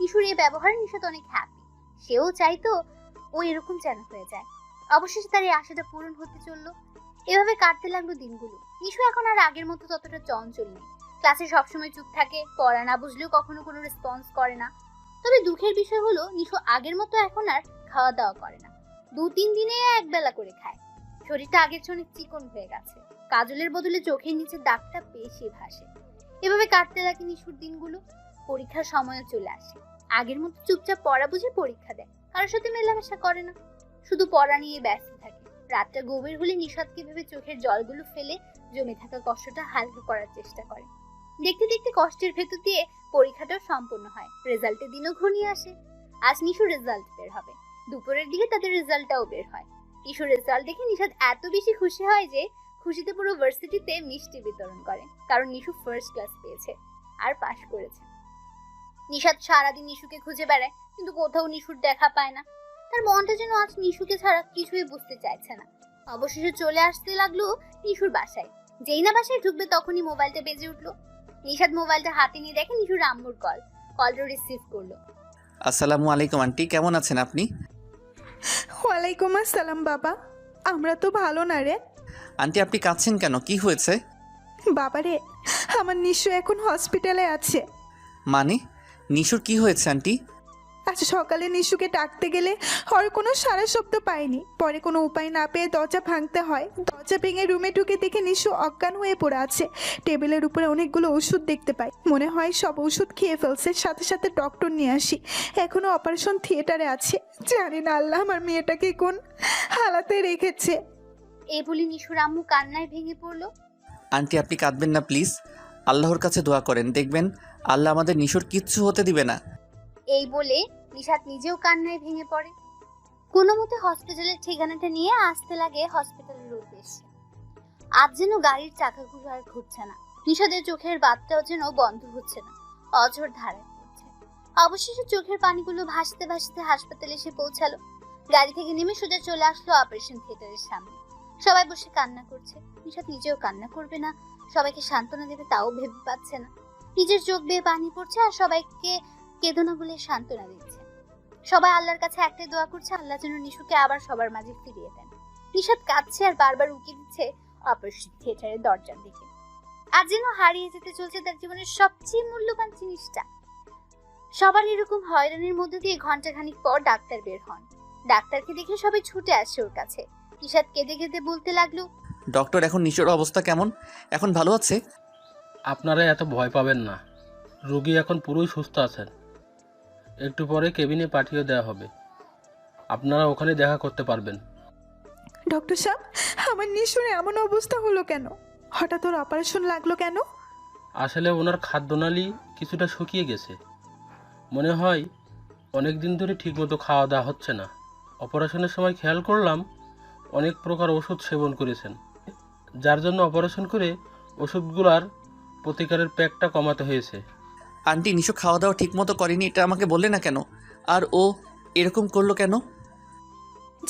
নিশুর এই ব্যবহারে নিশাদ অনেক হ্যাপি। সেও চাইতো ও এরকম যেন হয়ে যায়। অবশেষে তার এই আশাটা পূরণ হতে চললো। এভাবে কাটতে লাগলো দিনগুলো। নিশু এখন আর আগের মতো ততটা চঞ্চল নেই। ক্লাসে সবসময় চুপ থাকে, পড়া না বুঝলেও কখনো কোনো রেসপন্স করে না। তবে দুঃখের বিষয় হলো নিশু আগের মতো এখন আর খাওয়া দাওয়া করে না। 2-3 দিনে একবেলা করে খায়। শরীরটা আগের চেয়ে অনেক চিকন হয়ে গেছে। কাজলের বদলে চোখের নিচে দাগটা বেশি ভাসে। এভাবে কাটতে লাগে নিশুর দিনগুলো। পরীক্ষার সময়ও চলে আসে। আগের মতো চুপচাপ পড়া বুঝে পরীক্ষা দেয়, কারোর সাথে মেলামেশা করে না, শুধু পড়া নিয়ে ব্যস্ত থাকে। রাতটা গভীর হলে নিশাদকে ভেবে চোখের জলগুলো ফেলে জমে থাকা কষ্টটা হালকা করার চেষ্টা করে। দেখতে দেখতে কষ্টের ভেতর দিয়ে পরীক্ষাটাও সম্পূর্ণ হয়। রেজাল্টের দিনও ঘনিয়ে আসে। আজ নিশু রেজাল্ট বের হবে। দুপুরের দিকে তাদের রেজাল্টটাও বের হয়। নিশুর রেজাল্ট দেখে নিশাদ এত বেশি খুশি হয় যে খুশিতে পুরো ভার্সিটিতে মিষ্টি বিতরণ করে, কারণ নিশু ফার্স্ট ক্লাস পেয়েছে আর পাশ করেছে। নিশাদ সারাদিন নিশুকে খুঁজে বেড়ায়, কিন্তু কোথাও নিশুর দেখা পায় না। তার মনটা যেন আজ নিশুকে ছাড়া কিছুই বুঝতে চাইছে না। অবশেষে চলে আসতে লাগলো নিশুর বাসায়। যেই না বাসায় ঢুকবে তখনই মোবাইলটা বেজে উঠলো। নিশাদ মোবাইলটা হাতে নিয়ে দেখে নিশুর আম্মুর কলটা রিসিভ করলো। আসসালামু আলাইকুম আন্টি, কেমন আছেন আপনি? ওয়ালাইকুম আসসালাম বাবা, আমরা তো ভালো না রে। আন্টি আপনি কাঁদছেন কেন, কি হয়েছে? বাবা রে, আমার নিশু এখন হসপিটালে আছে। মানে নিশুর কি হয়েছে আন্টি? আজ সকালে নিশুকে ডাকতে গেলে ওর কোনো সারা শব্দ পাইনি। পরে কোনো উপায় না পেয়ে দরজা ভাঙতে হয়। দরজা ভেঙে রুমে ঢুকে দেখে নিশু অজ্ঞান হয়ে পড়ে আছে। টেবিলের উপরে অনেকগুলো ওষুধ দেখতে পাই। মনে হয় সব ওষুধ খেয়ে ফেলছে। সাথে সাথে ডক্টর নিয়ে আসি। এখনো অপারেশন থিয়েটারে আছে। জানি না আল্লাহ আমার মেয়েটাকে কোন হালাতে রেখেছে। এই বলে নিশুর আম্মু কান্নায় ভেঙে পড়লো। আন্টি আপনি কাঁদবেন না প্লিজ, আল্লাহর কাছে দোয়া করেন, দেখবেন আল্লাহ আমাদের নিশোর কিচ্ছু হতে দিবে না। এই বলে নিশাত নিজেও কান্নায় ভেঙে পড়ে। কোনো মতে হসপিটালের ঠিকানাটা নিয়ে আসতে লাগে হসপিটালের উদ্দেশ্যে। আজ যেন গাড়ির চাকাগুলো আর ঘুরছে না। নিশাদের চোখের বাতটাও যেন বন্ধ হচ্ছে না, অঝোর ধারায় পড়ছে। অবশেষে চোখের পানিগুলো ভাসতে ভাসতে হাসপাতালে এসে পৌঁছালো। গাড়ি থেকে নেমে সোজা চলে আসলো অপারেশন থিয়েটারের সামনে। সবাই বসে কান্না করছে। নিশাত নিজেও কান্না করবে না, সবাইকে সান্ত্বনা দেবে তাও ভেবে পাচ্ছে না। নিজের চোখ বেয়ে পানি পড়ছে আর সবাইকে কেঁদো না বলে সান্ত্বনা দিচ্ছে। সবাই আল্লাহর কাছে একটাই দোয়া করছে, আল্লাহ যেন নিশুকে আবার সবার মাঝে ফিরিয়ে দেন। নিশাত কাঁদছে আর বারবার উকি দিচ্ছে অপারেশন থিয়েটারের দরজার দিকে। আজ যেন হারিয়ে যেতে চলছে তার জীবনের সবচেয়ে মূল্যবান জিনিসটা। সবার এরকম হয়রানির মধ্যে দিয়ে ঘন্টাখানিক পর ডাক্তার বের হন। ডাক্তারকে দেখে সবাই ছুটে আসছে ওর কাছে। নিশাত কেঁদে কেঁদে বলতে লাগলো, ডক্টর এখন নিশোর অবস্থা কেমন? এখন ভালো আছে? আপনারা এত ভয় পাবেন না, রোগী এখন পুরোই সুস্থ আছেন। একটু পরে কেবিনে পাঠিয়ে দেওয়া হবে, আপনারা ওখানে দেখা করতে পারবেন। ডক্টর সাহেব, আমার নিশুর এমন অবস্থা হলো কেন? হঠাৎ ওর অপারেশন লাগলো কেন? আসলে ওনার খাদ্যনালী কিছুটা শুকিয়ে গেছে। মনে হয় অনেক দিন ধরে ঠিকমতো খাওয়া দাওয়া হচ্ছে না। অপারেশনের সময় খেয়াল করলাম অনেক প্রকার ওষুধ সেবন করেছেন, যার জন্য অপারেশন করে ওষুধগুলার প্রতিকারের প্যাকটা কমাতে হয়েছে। আন্টি নিশো খাওয়া দাওয়া ঠিক মতো করেনি, এটা আমাকে বললে না কেন? আর ও এরকম করলো কেন?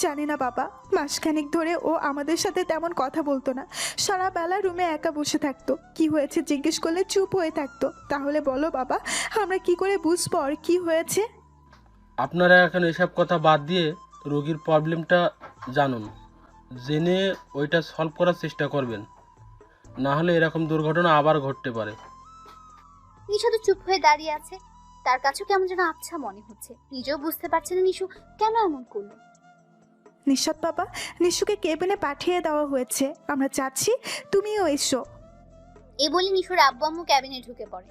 জানি না বাবা, মাসখানেক ধরে ও আমাদের সাথে তেমন কথা বলতো না। সারা বেলা রুমে একা বসে থাকতো। কি হয়েছে জিজ্ঞেস করলে চুপ হয়ে থাকতো। তাহলে বলো বাবা, আমরা কি করে বুঝবো আর কি হয়েছে? আপনারা এখন এসব কথা বাদ দিয়ে রোগীর প্রবলেমটা জানুন, জেনে ওইটা সলভ করার চেষ্টা করবেন। না হলে এরকম দুর্ঘটনা আবার ঘটতে পারে। নিশা তো চুপ হয়ে দাঁড়িয়ে আছে। তার কাছেও কেমন যেন আচ্ছা মনে হচ্ছে। নিজেও বুঝতে পারছে না নিশু কেন এমন করলো। নিশাত বাবা, নিশুকে কেবিনে পাঠিয়ে দেওয়া হয়েছে। আমরা চাচ্ছি তুমিও এসো। এ বলে নিশুর আব্বু আম্মু ক্যাবিনে ঢুকে পড়ে।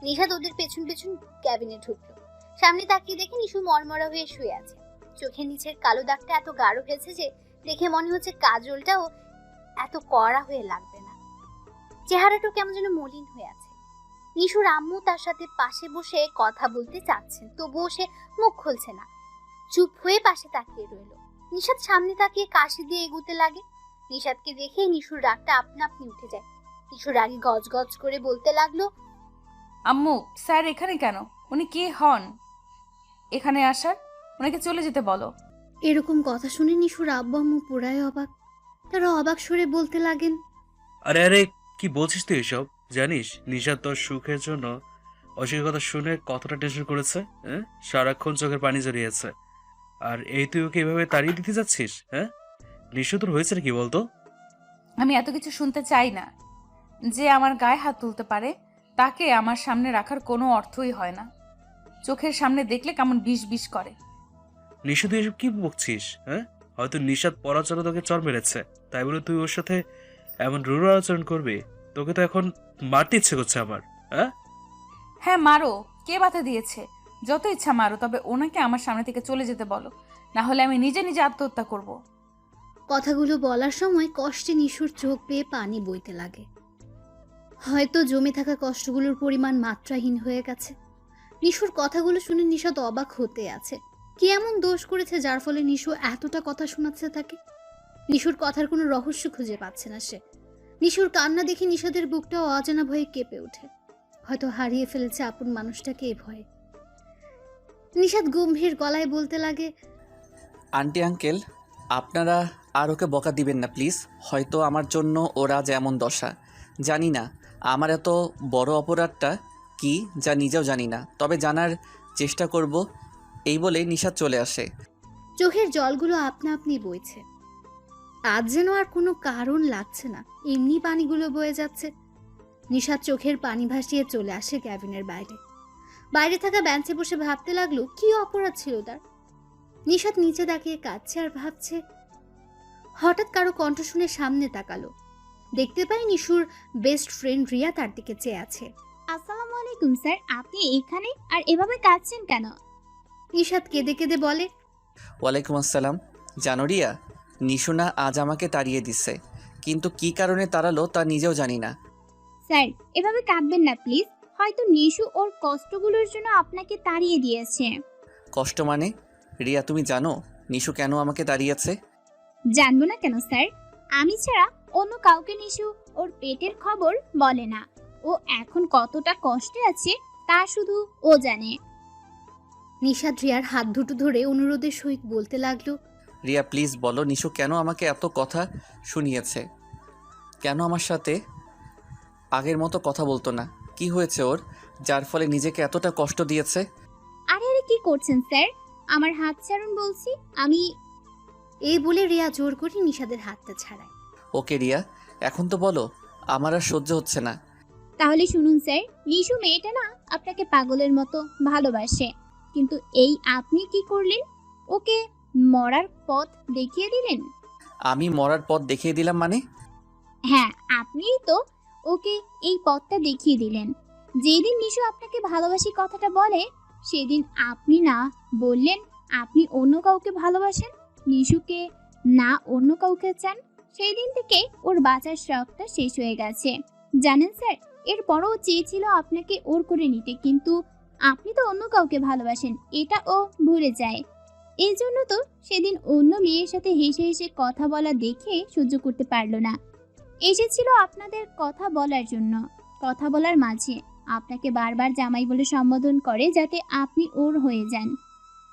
নিশাত ওদের পেছন পেছন ক্যাবিনে ঢুকলো। সামনে তাকিয়ে দেখে নিশু মরমরা হয়ে শুয়ে আছে। চোখের নিচের কালো দাগটা এত গাঢ় হয়েছে যে দেখে মনে হচ্ছে কাজলটাও এত কড়া হয়ে লাগবে না। চেহারাটাও কেমন যেন মলিন হয়ে আছে। নিশুর আম্মু তার সাথে পাশে বসে কথা বলতে চাচ্ছেন, তবুও সে মুখ খুলছে না, চুপ হয়ে পাশে তাকিয়ে রইল। নিশাত সামনে তাকিয়ে কাশি দিয়ে এগুতে লাগে। নিশাতকে দেখে নিশুর রাগটা আপনা আপনি উঠে যায়। নিশুর রাগে গজ গজ করে বলতে লাগলো, আম্মু স্যার এখানে কেন? উনি কে হন এখানে আসার? ওনাকে চলে যেতে বলো। এরকম কথা শুনে নিশুর আব্বু আম্মু পুরাই অবাক। তারা অবাক সরে বলতে লাগেন, আরে আরে, কি বলছিস তুই এসব? জানিস নিশাদ তোর সুখের জন্য অসুখের কথা শুনে কতটা টেনশন করেছে? হ্যাঁ, সারাক্ষণ চোখের পানি জড়িয়েছে। আর এই তুই ওকে এভাবে তাড়িয়ে দিতে যাচ্ছিস? হ্যাঁ, নিশু তোর হয়েছে কি বলতো? আমি এত কিছু শুনতে চাই না। যে আমার গায়ে হাত তুলতে পারে তাকে আমার সামনে রাখার কোনো অর্থই হয় না। চোখের সামনে দেখলে কেমন বিষ বিষ করে। নিশু তুই এসব কি বকছিস? হ্যাঁ, হয়তো নিশাদ পরাচরণ তোকে চর মেরেছে, তাই বলে তুই ওর সাথে এমন রূঢ় আচরণ করবি? তোকে তো এখন মারতে ইচ্ছে করছে আমার। হ্যাঁ হ্যাঁ মারো, কে বাধা দিয়েছে? যত ইচ্ছা মারো, তবে ওনাকে আমার সামনে থেকে চলে যেতে বলো, না হলে আমি নিজে নিজে আত্মহত্যা করব। কথাগুলো বলার সময় কষ্টে নিশুর চোখ বেয়ে পানি বইতে লাগে। হয়তো জমে থাকা কষ্টগুলোর পরিমাণ মাত্রাহীন হয়ে গেছে। নিশুর কথাগুলো শুনে নিশাত অবাক হতে আছে। কি এমন দোষ করেছে যার ফলে নিশু এতটা কথা শোনাচ্ছে তাকে? নিশুর কথার কোনো রহস্য খুঁজে পাচ্ছে না সে। নিশুর কান্না দেখে নিশাদের বুকটাও অজানা ভয়ে কেঁপে ওঠে। হয়তো হারিয়ে ফেলেছে আপন মানুষটাকে এই ভয়ে। নিশাদ গম্ভীর গলায় বলতে লাগে, আন্টি আঙ্কেল, আপনারা আর ওকে বকা দিবেন না প্লিজ। হয়তো আমার জন্য ওরা যেমন দশা, জানি না আমার এত বড় অপরাধটা কি, যা নিজেও জানি না, তবে জানার চেষ্টা করব। এই বলে নিশাদ চলে আসে। চোখের জলগুলো আপনা আপনি বইছে। আজ যেন আর কোনো কারণ লাগছে না, এমনি পানিগুলো বয়ে যাচ্ছে। নিশাদ চোখের পানি ভাসিয়ে চলে আসে ক্যাবিনের বাইরে। বাইরে থাকা বেঞ্চে বসে ভাবতে লাগলো কি অপরাধ ছিল তার। নিশাদ নিচে তাকিয়ে কাঁদছে আর ভাবছে। হঠাৎ কারো কণ্ঠ শুনে সামনে তাকালো, দেখতে পাই নিশুর বেস্ট ফ্রেন্ড রিয়া তার দিকে চেয়ে আছে। আসসালামু আলাইকুম স্যার, আপনি এখানে আর এভাবে কাঁদছেন কেন? নিশাদ কেঁদে কেঁদে বলে, ওয়ালাইকুম আসসালাম। জানো রিয়া, নিশু না আজ আমাকে তাড়িয়ে দিচ্ছে, কিন্তু কি কারণে তাড়ালো তা নিজেও জানি না। স্যার এভাবে কাঁদবেন না প্লিজ, হয়তো নিশু ওর কষ্টগুলোর জন্য আপনাকে তাড়িয়ে দিয়েছে। কষ্ট মানে? রিয়া তুমি জানো নিশু কেন আমাকে তাড়িয়েছে? জানবো না কেন স্যার, আমি ছাড়া অন্য কাউকে নিশু ওর পেটের খবর বলে না। ও এখন কতটা কষ্টে আছে তা শুধু ও জানে। নিশাদ রিয়ার হাত দুটো ধরে অনুরোধের সহিত বলতে লাগলো, রিয়া প্লিজ বলো নিশু কেন আমাকে এত কথা শুনিয়েছে, কেন আমার সাথে আগের মতো কথা বলতো না? কি হয়েছে ওর যার ফলে নিজেকে এতটা কষ্ট দিয়েছে? আরে আরে কি করছেন স্যার, আমার হাত ছাড়ুন বলছি। আমি এই বলে রিয়া জোর করে নিশাদের হাতটা ছাড়ায়। ওকে রিয়া, এখন তো বলো, আমার আর সহ্য হচ্ছে না। তাহলে শুনুন স্যার, নিশু মেয়েটা না আপনাকে পাগলের মতো ভালোবাসে, কিন্তু এই আপনি কি করলেন? ওকে মরার পথ দেখিয়ে দিলেন। আমি মরার পথ দেখিয়ে দিলাম মানে? হ্যাঁ, আপনিই তো ওকে এই পথটা দেখিয়ে দিলেন। যেদিন নিশু আপনাকে ভালোবাসি কথাটা বলে, সেদিন আপনি না বললেন আপনি অন্য কাউকে ভালোবাসেন, নিশুকে না অন্য কাউকে চান। সেই দিন থেকে ওর বাঁচার শখটা শেষ হয়ে গেছে জানেন স্যার। এরপরও চেয়েছিল আপনাকে ওর করে নিতে, কিন্তু আপনি তো অন্য কাউকে ভালোবাসেন এটা ও ভুলে যায়। এই জন্য তো সেদিন অন্য মেয়ের সাথে হেসে হেসে কথা বলা দেখে সহ্য করতে পারলো না, এসেছিল আপনাদের কথা বলার জন্য। কথা বলার মাঝে আপনাকে বারবার জামাই বলে সম্বোধন করে যাতে আপনি ওর হয়ে যান।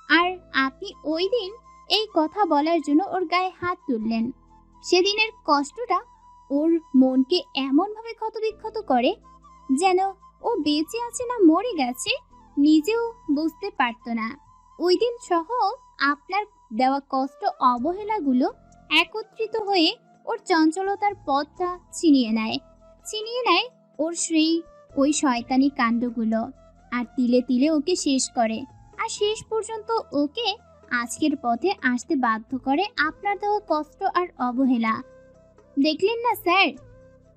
আর আপনি ওই দিন এই কথা বলার জন্য ওর গায়ে হাত তুললেন। সেদিনের কষ্টটা ওর মনকে এমনভাবে ক্ষতবিক্ষত করে যেন ও বেঁচে আছে না মরে গেছে নিজেও বুঝতে পারতো না। ওই দিন সহ আপনার দেওয়া কষ্ট অবহেলাগুলো একত্রিত হয়ে ওর চঞ্চলতার পথটা ছিনিয়ে নেয় ওর ওই শয়তানি কাণ্ডগুলো, আর তিলে তিলে ওকে শেষ করে। আর শেষ পর্যন্ত ওকে আজকের পথে আসতে বাধ্য করে আপনার দেওয়া কষ্ট আর অবহেলা। দেখলেন না স্যার,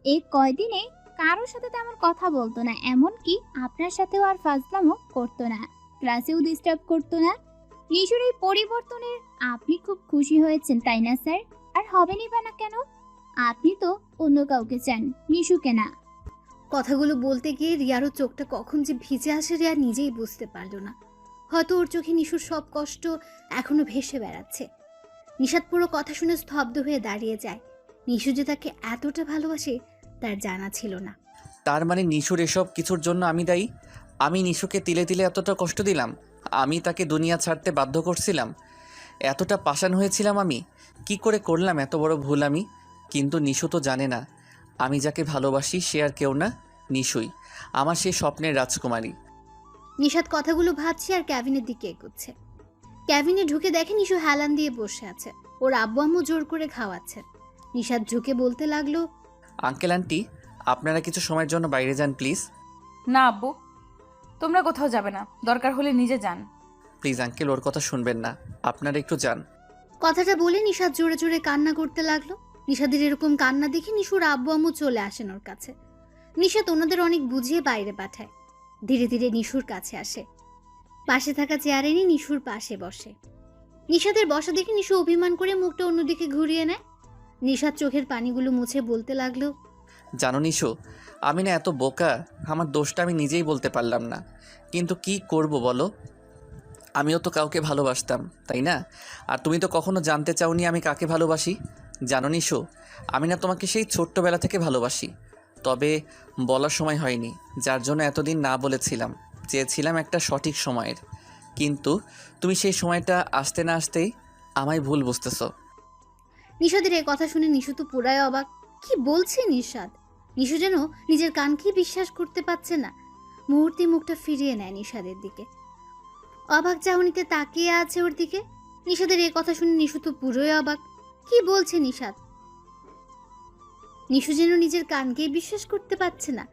এই কয়দিনে কারোর সাথে তেমন কথা বলতো না, এমনকি আপনার সাথেও আর ফাজলামো করতো না, ক্লাসেও ডিস্টার্ব করতো না। নিশুর এই পরিবর্তনের আপনি খুব খুশি হয়েছেন তাই না স্যার? আর হবেনই বা না কেন? আপনি তো অন্য কাউকে চান, নিশুকে না। কথাগুলো বলতে গিয়ে রিয়ারও চোখটা কখন যে ভিজে আসে রিয়া নিজেই বুঝতে পারলো না। হয়তো ওর চোখে নিশুর সব কষ্ট এখনো ভেসে বেড়াচ্ছে। নিশাদ পুরো কথা শুনে স্তব্ধ হয়ে দাঁড়িয়ে যায়। নিশু যে তাকে এতটা ভালোবাসে তার জানা ছিল না। তার মানে নিশুর এসব কিছুর জন্য আমি দায়ী? আমি নিশুকে তিলে তিলে এতটা কষ্ট দিলাম, আমি তাকে দুনিয়া ছাড়তে বাধ্য করছিলাম, এতটা পাষাণ হয়েছিলাম আমি? কি করে করলাম এত বড় ভুল আমি? কিন্তু নিশু তো জানে না আমি যাকে ভালোবাসি সে আর কেউ না, নিশুই আমার সেই স্বপ্নের রাজকুমারী। নিশাদ কথাগুলো ভাবছে আর ক্যাবিনের দিকে এগোচ্ছে। ক্যাবিনে ঢুকে দেখে নিশু হেলান দিয়ে বসে আছে, ওর আব্বু আম্মু জোর করে খাওয়াচ্ছে। নিশাদ ঝুঁকে বলতে লাগলো, আঙ্কেল আন্টি, আপনারা কিছু সময়ের জন্য বাইরে যান প্লিজ। না আব্বু, তোমরা কোথাও যাবে না, দরকার হলে নিজে যান। প্লিজ আঙ্কেল, ওর কথা শুনবেন না, আপনারা একটু যান। কথাটা বলে নিশাদ জোরে জোরে কান্না করতে লাগলো। নিশাদের এরকম কান্না দেখে নিশুর আব্বু আম্মু চলে আসেন ওর কাছে। নিশাদ ওনাদের অনেক বুঝিয়ে বাইরে পাঠায়। ধীরে ধীরে নিশুর কাছে আসে, পাশে থাকা চেয়ারে নিয়ে নিশুর পাশে বসে। নিশাদের বসা দেখে নিশু অভিমান করে মুখটা অন্যদিকে ঘুরিয়ে নেয়। নিশাদ চোখের পানিগুলো মুছে বলতে লাগলো, জানো নিশু, আমি না এত বোকা, আমার দোষটা আমি নিজেই বলতে পারলাম না, কিন্তু কি করব বলো? আমিও তো কাউকে ভালোবাসতাম তাই না? আর তুমি তো কখনো জানতে চাওনি আমি কাকে ভালোবাসি। জানো নিশু, আমি না তোমাকে সেই ছোট্টবেলা থেকে ভালোবাসি, তবে বলার সময় হয়নি, যার জন্য এতদিন না বলেছিলাম। চেয়েছিলাম একটা সঠিক সময়ের, কিন্তু তুমি সেই সময়টা আসতে না আসতেই আমায় ভুল বুঝতেছো। নিশাদের এই কথা শুনে নিশু তো পুরাই অবাক। কি বলছে নিশাদ? নিশু যেন নিজের কানকেই বিশ্বাস করতে পারছে না। মুহূর্তে মুখটা ফিরিয়ে নেয় নিশাদের দিকে, অবাক চাহনিতে তাকিয়ে আছে ওর দিকে। নিশাদের এই কথা শুনে নিশু তো পুরোই অবাক। কি বলছে নিশাদ? নিশু যেন নিজের কানকেই বিশ্বাস করতে পারছে না।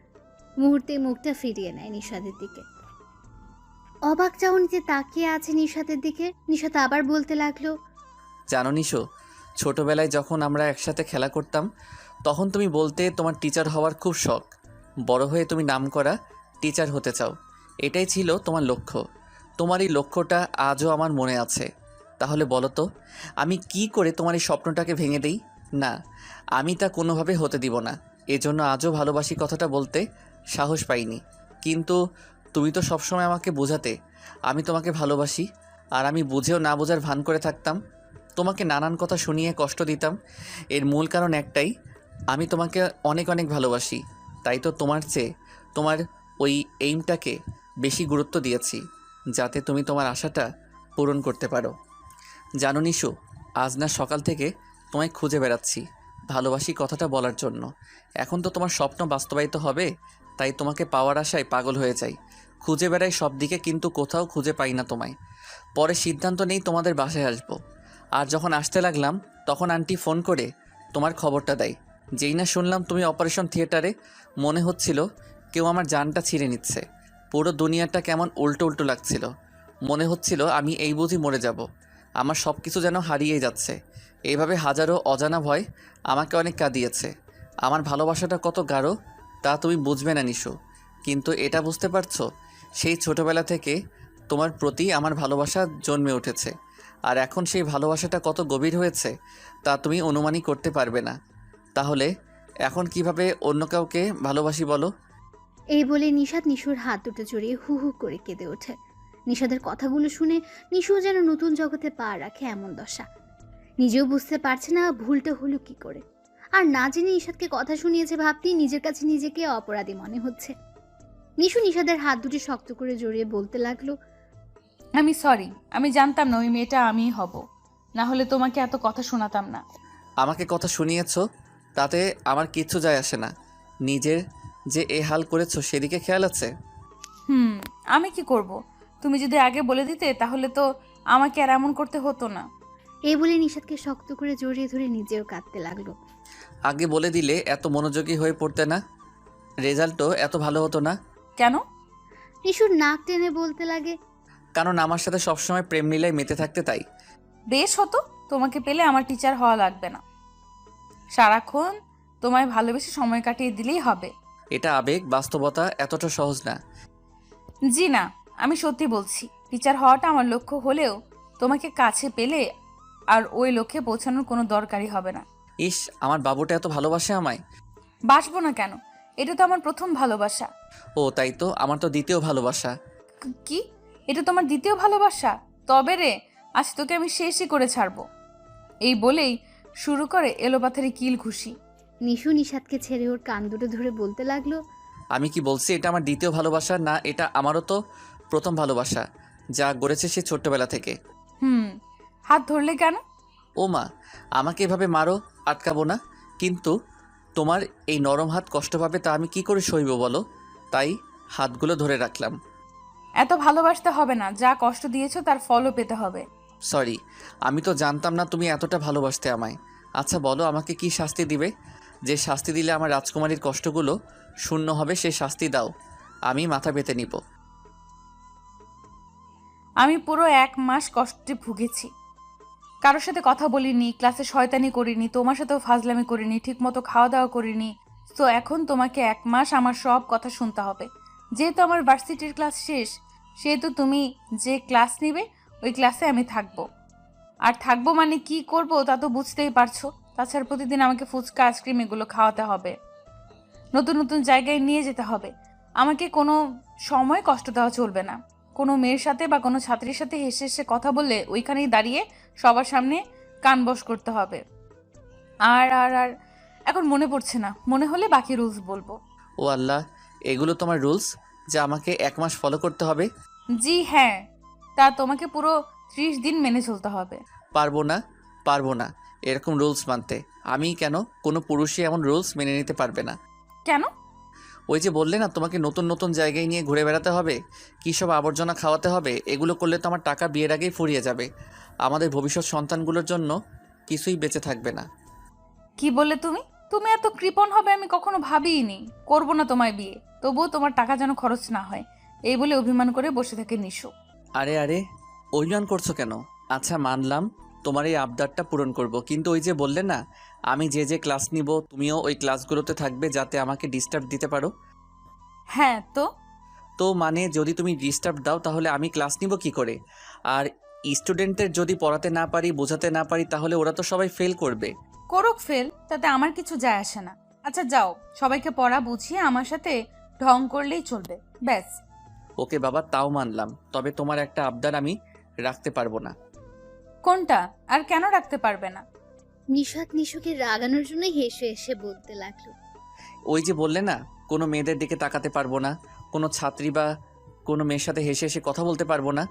মুহূর্তে মুখটা ফিরিয়ে নেয় নিশাদের দিকে। অবাক চাউনিতে তাকিয়ে আছে নিশাতের দিকে। নিশাত আবার বলতে লাগলো, জানো নিশো, ছোটবেলায় যখন আমরা একসাথে খেলা করতাম তখন তুমি বলতে তোমার টিচার হওয়ার খুব শখ, বড় হয়ে তুমি নামকরা টিচার হতে চাও, এটাই ছিল তোমার লক্ষ্য। তোমার এই লক্ষ্যটা আজও আমার মনে আছে। তাহলে বলো তো, আমি কি করে তোমার এই স্বপ্নটাকে ভেঙে দেই? না, আমি তা কোনোভাবে হতে দিব না। এজন্য আজও ভালোবাসি কথাটা বলতে সাহস পাইনি। কিন্তু তুমি তো সবসময় আমাকে বোঝাতে আমি তোমাকে ভালোবাসি, আর আমি বুঝেও না বোঝার ভান করে থাকতাম, তোমাকে নানান কথা শুনিয়ে কষ্ট দিতাম। এর মূল কারণ একটাই, আমি তোমাকে অনেক অনেক ভালোবাসি। তাই তো তোমার চেয়ে তোমার ওই এইমটাকে বেশি গুরুত্ব দিয়েছি, যাতে তুমি তোমার আশাটা পূরণ করতে পারো। জানো নিশু, আজ না সকাল থেকে তোমায় খুঁজে বেড়াচ্ছি ভালোবাসি কথাটা বলার জন্য। এখন তো তোমার স্বপ্ন বাস্তবায়িত হবে, তাই তোমাকে পাওয়ার আশায় পাগল হয়ে যাই, খুঁজে বেড়াই সব দিকে, কিন্তু কোথাও খুঁজে পাই না তোমায়। পরে সিদ্ধান্ত নেই তোমাদের বাসায় আসবো। আর যখন আসতে লাগলাম তখন আন্টি ফোন করে তোমার খবরটা দেয়। যেই না শুনলাম তুমি অপারেশন থিয়েটারে, মনে হচ্ছিল কেউ আমার জানটা ছিঁড়ে নিচ্ছে। পুরো দুনিয়াটা কেমন উল্টো উল্টো লাগছিল। মনে হচ্ছিল আমি এই বুঝি মরে যাব, আমার সব কিছু যেন হারিয়ে যাচ্ছে। এইভাবে হাজারো অজানা ভয় আমাকে অনেক কাঁদিয়েছে। আমার ভালোবাসাটা কত গাঢ় তা তুমি বুঝবে না নিশু, কিন্তু এটা বুঝতে পারছো, সেই ছোটবেলা থেকে তোমার প্রতি আমার ভালোবাসা জন্মে উঠেছে। আর এখন সেই ভালোবাসাটা কত গভীর হয়েছে তা তুমি অনুমানই করতে পারবে না। তাহলে এখন কিভাবে অন্য কাউকে ভালোবাসি বলো? এই বলে নিশাত নিশুর হাত দুটো জড়িয়ে হু হু করে কেঁদে ওঠে। নিশাদের কথাগুলো শুনে নিশুও যেন নতুন জগতে পা রাখে এমন দশা। নিজেও বুঝতে পারছে না ভুলটা হলো কি করে। আর না জেনে নিশাদকে কথা শুনিয়েছে ভাবতেই নিজের কাছে নিজেকে অপরাধী মনে হচ্ছে। নিশু নিশাদের হাত দুটি শক্ত করে জড়িয়ে বলতে লাগলো, আমি সরি, আমি জানতাম না ওই মেয়েটা আমিই হব, না হলে তোমাকে এত কথা শোনাতাম না। আমাকে কথা শুনিয়েছো তাতে আমার কিচ্ছু যায় আসে না। নিজের যে এ হাল করেছো সেদিকে খেয়াল আছে? আমি কি করব? তুমি যদি আগে বলে দিতে তাহলে তো আমাকে আর এমন করতে হতো না। এই বলে নিশাদকে শক্ত করে জড়িয়ে ধরে নিজেও কাঁদতে লাগলো। আগে বলে দিলে এত মনোযোগী হয়ে পড়তে না, রেজাল্টও এত ভালো হতো না। কেন? নিশুর নাক টেনে বলতে লাগে, কারণ আমার সাথে সবসময় প্রেম লীলায় মেতে থাকতে, তাই। বেশ হতো, তোমাকে পেলে আমার টিচার হওয়া লাগবে না, সারাক্ষণ তোমায় ভালোবেসে সময় কাটিয়ে দিলেই হবে। এটা আবেগ, বাস্তবতা এতটা সহজ না। জি না, আমি সত্যি বলছি, টিচার হওয়াটা আমার লক্ষ্য হলেও তোমাকে কাছে পেলে আর ওই লক্ষ্যে পৌঁছানোর কোনো দরকারই হবে না। ইস, আমার বাবুটা এত ভালোবাসে আমায়। বাসবো না কেন? এটা তো আমার প্রথম ভালোবাসা। ও তাই তো, আমার তো দ্বিতীয় ভালোবাসা। কি? এটা তোমার দ্বিতীয় ভালোবাসা? তবে রে, আজ তোকে আমি শেষই করে ছাড়বো। এই বলেই শুরু করে এলোপাথারি কিল ঘুষি। নিশু নিশাদকে ছেড়ে ওর কান দুটো ধরে বলতে লাগলো, আমি কি বলছি এটা আমার দ্বিতীয় ভালোবাসা না? এটা আমারও তো প্রথম ভালোবাসা, যা গড়েছে সে ছোট্টবেলা থেকে। হাত ধরলে কেন? ও মা, আমাকে এভাবে মারো, আটকাবো না। কিন্তু তোমার এই নরম হাত কষ্ট পাবে, তা আমি কি করে সইব বলো? তাই হাতগুলো ধরে রাখলাম। এত ভালোবাসতে হবে না, যা কষ্ট দিয়েছো তার ফলও পেতে হবে। সরি, আমি তো জানতাম না তুমি এতটা ভালোবাসতে আমায়। আচ্ছা বলো, আমাকে কি শাস্তি দিবে? যে শাস্তি দিলে আমার রাজকুমারীর কষ্টগুলো শূন্য হবে, সে শাস্তি দাও, আমি মাথা পেতে নিব। আমি পুরো 1 মাস কষ্টে ভুগেছি, কারোর সাথে কথা বলিনি, ক্লাসে শয়তানি করিনি, তোমার সাথেও ফাজলামি করিনি, ঠিকমতো খাওয়া দাওয়া করিনি। তো এখন তোমাকে 1 মাস আমার সব কথা শুনতে হবে। যেহেতু আমার ভার্সিটির ক্লাস শেষ, সেহেতু তুমি যে ক্লাস নিবে ওই ক্লাসে আমি থাকবো। আর থাকবো মানে কি করব তা তো বুঝতেই পারছো। তাছাড়া প্রতিদিন আমাকে ফুচকা, আইসক্রিম এগুলো খাওয়াতে হবে, নতুন নতুন জায়গায় নিয়ে যেতে হবে। আমাকে কোনো সময় কষ্ট দেওয়া চলবে না। কোনো মেয়ের সাথে বা কোনো ছাত্রীর সাথে হেসে হেসে কথা বললে ওইখানেই দাঁড়িয়ে সবার সামনে কান বশ করতে হবে। আর আর আর এখন মনে পড়ছে না, মনে হলে বাকি রুলস বলবো। ও আল্লাহ, এগুলো তোমার রুলস যা আমাকে 1 মাস ফলো করতে হবে? জি হ্যাঁ, তা তোমাকে পুরো 30 দিন মেনে চলতে হবে। পারবো না, পারবো না এরকম রুলস মানতে। আমি কেন? কোনো পুরুষই এমন রুলস মেনে নিতে পারবে না। কেন? ওই যে বললে না তোমাকে নতুন নতুন জায়গায় নিয়ে ঘুরে বেড়াতে হবে, কী সব আবর্জনা খাওয়াতে হবে, এগুলো করলে তো আমার টাকা বিয়ের আগেই ফুরিয়ে যাবে। আমাদের ভবিষ্যৎ সন্তানগুলোর জন্য কিছুই বেঁচে থাকবে না। কি বললে তুমি? তুমি এত কৃপণ হবে আমি কখনো ভাবিইনি। করবো না তোমায় বিয়ে, তবুও তোমার টাকা যেন খরচ না হয়। এই বলে অভিমান করে বসে থাকে নিশু। আরে আরে অভিমান করছো কেন? আচ্ছা মানলাম তোমার এই আবদারটা পূরণ করব, কিন্তু ওই যে বললে না আমি যে যে ক্লাস নিব তুমিও ওই ক্লাসগুলোতে থাকবে যাতে আমাকে ডিস্টার্ব দিতে পারো। হ্যাঁ তো তো মানে যদি তুমি ডিস্টার্ব দাও তাহলে আমি ক্লাস নিব কি করে? আর স্টুডেন্টদের যদি পড়াতে না পারি, বোঝাতে না পারি, তাহলে ওরা তো সবাই ফেল করবে। করুক ফেল, তাতে আমার কিছু যায় আসে না। আচ্ছা যাও, সবাইকে পড়া বুঝিয়ে আমার সাথে ঢং করলেই চলবে, ব্যাস। ওকে বাবা, তাও মানলাম, তবে তোমার একটা আবদার আমি রাখতে পারবো না। কোনটা? আর কেন রাখতে পারবে না? নিশাত নিশুকে রাগানোর জন্য হেসে হেসে বলতে লাগলো। ওই যে বললে না কোনো মেয়েদের দিকে তাকাতে পারবো না, কোনো ছাত্রী বা কোনো মেয়ের সাথে হেসে হেসে কথা বলতে পারবো না।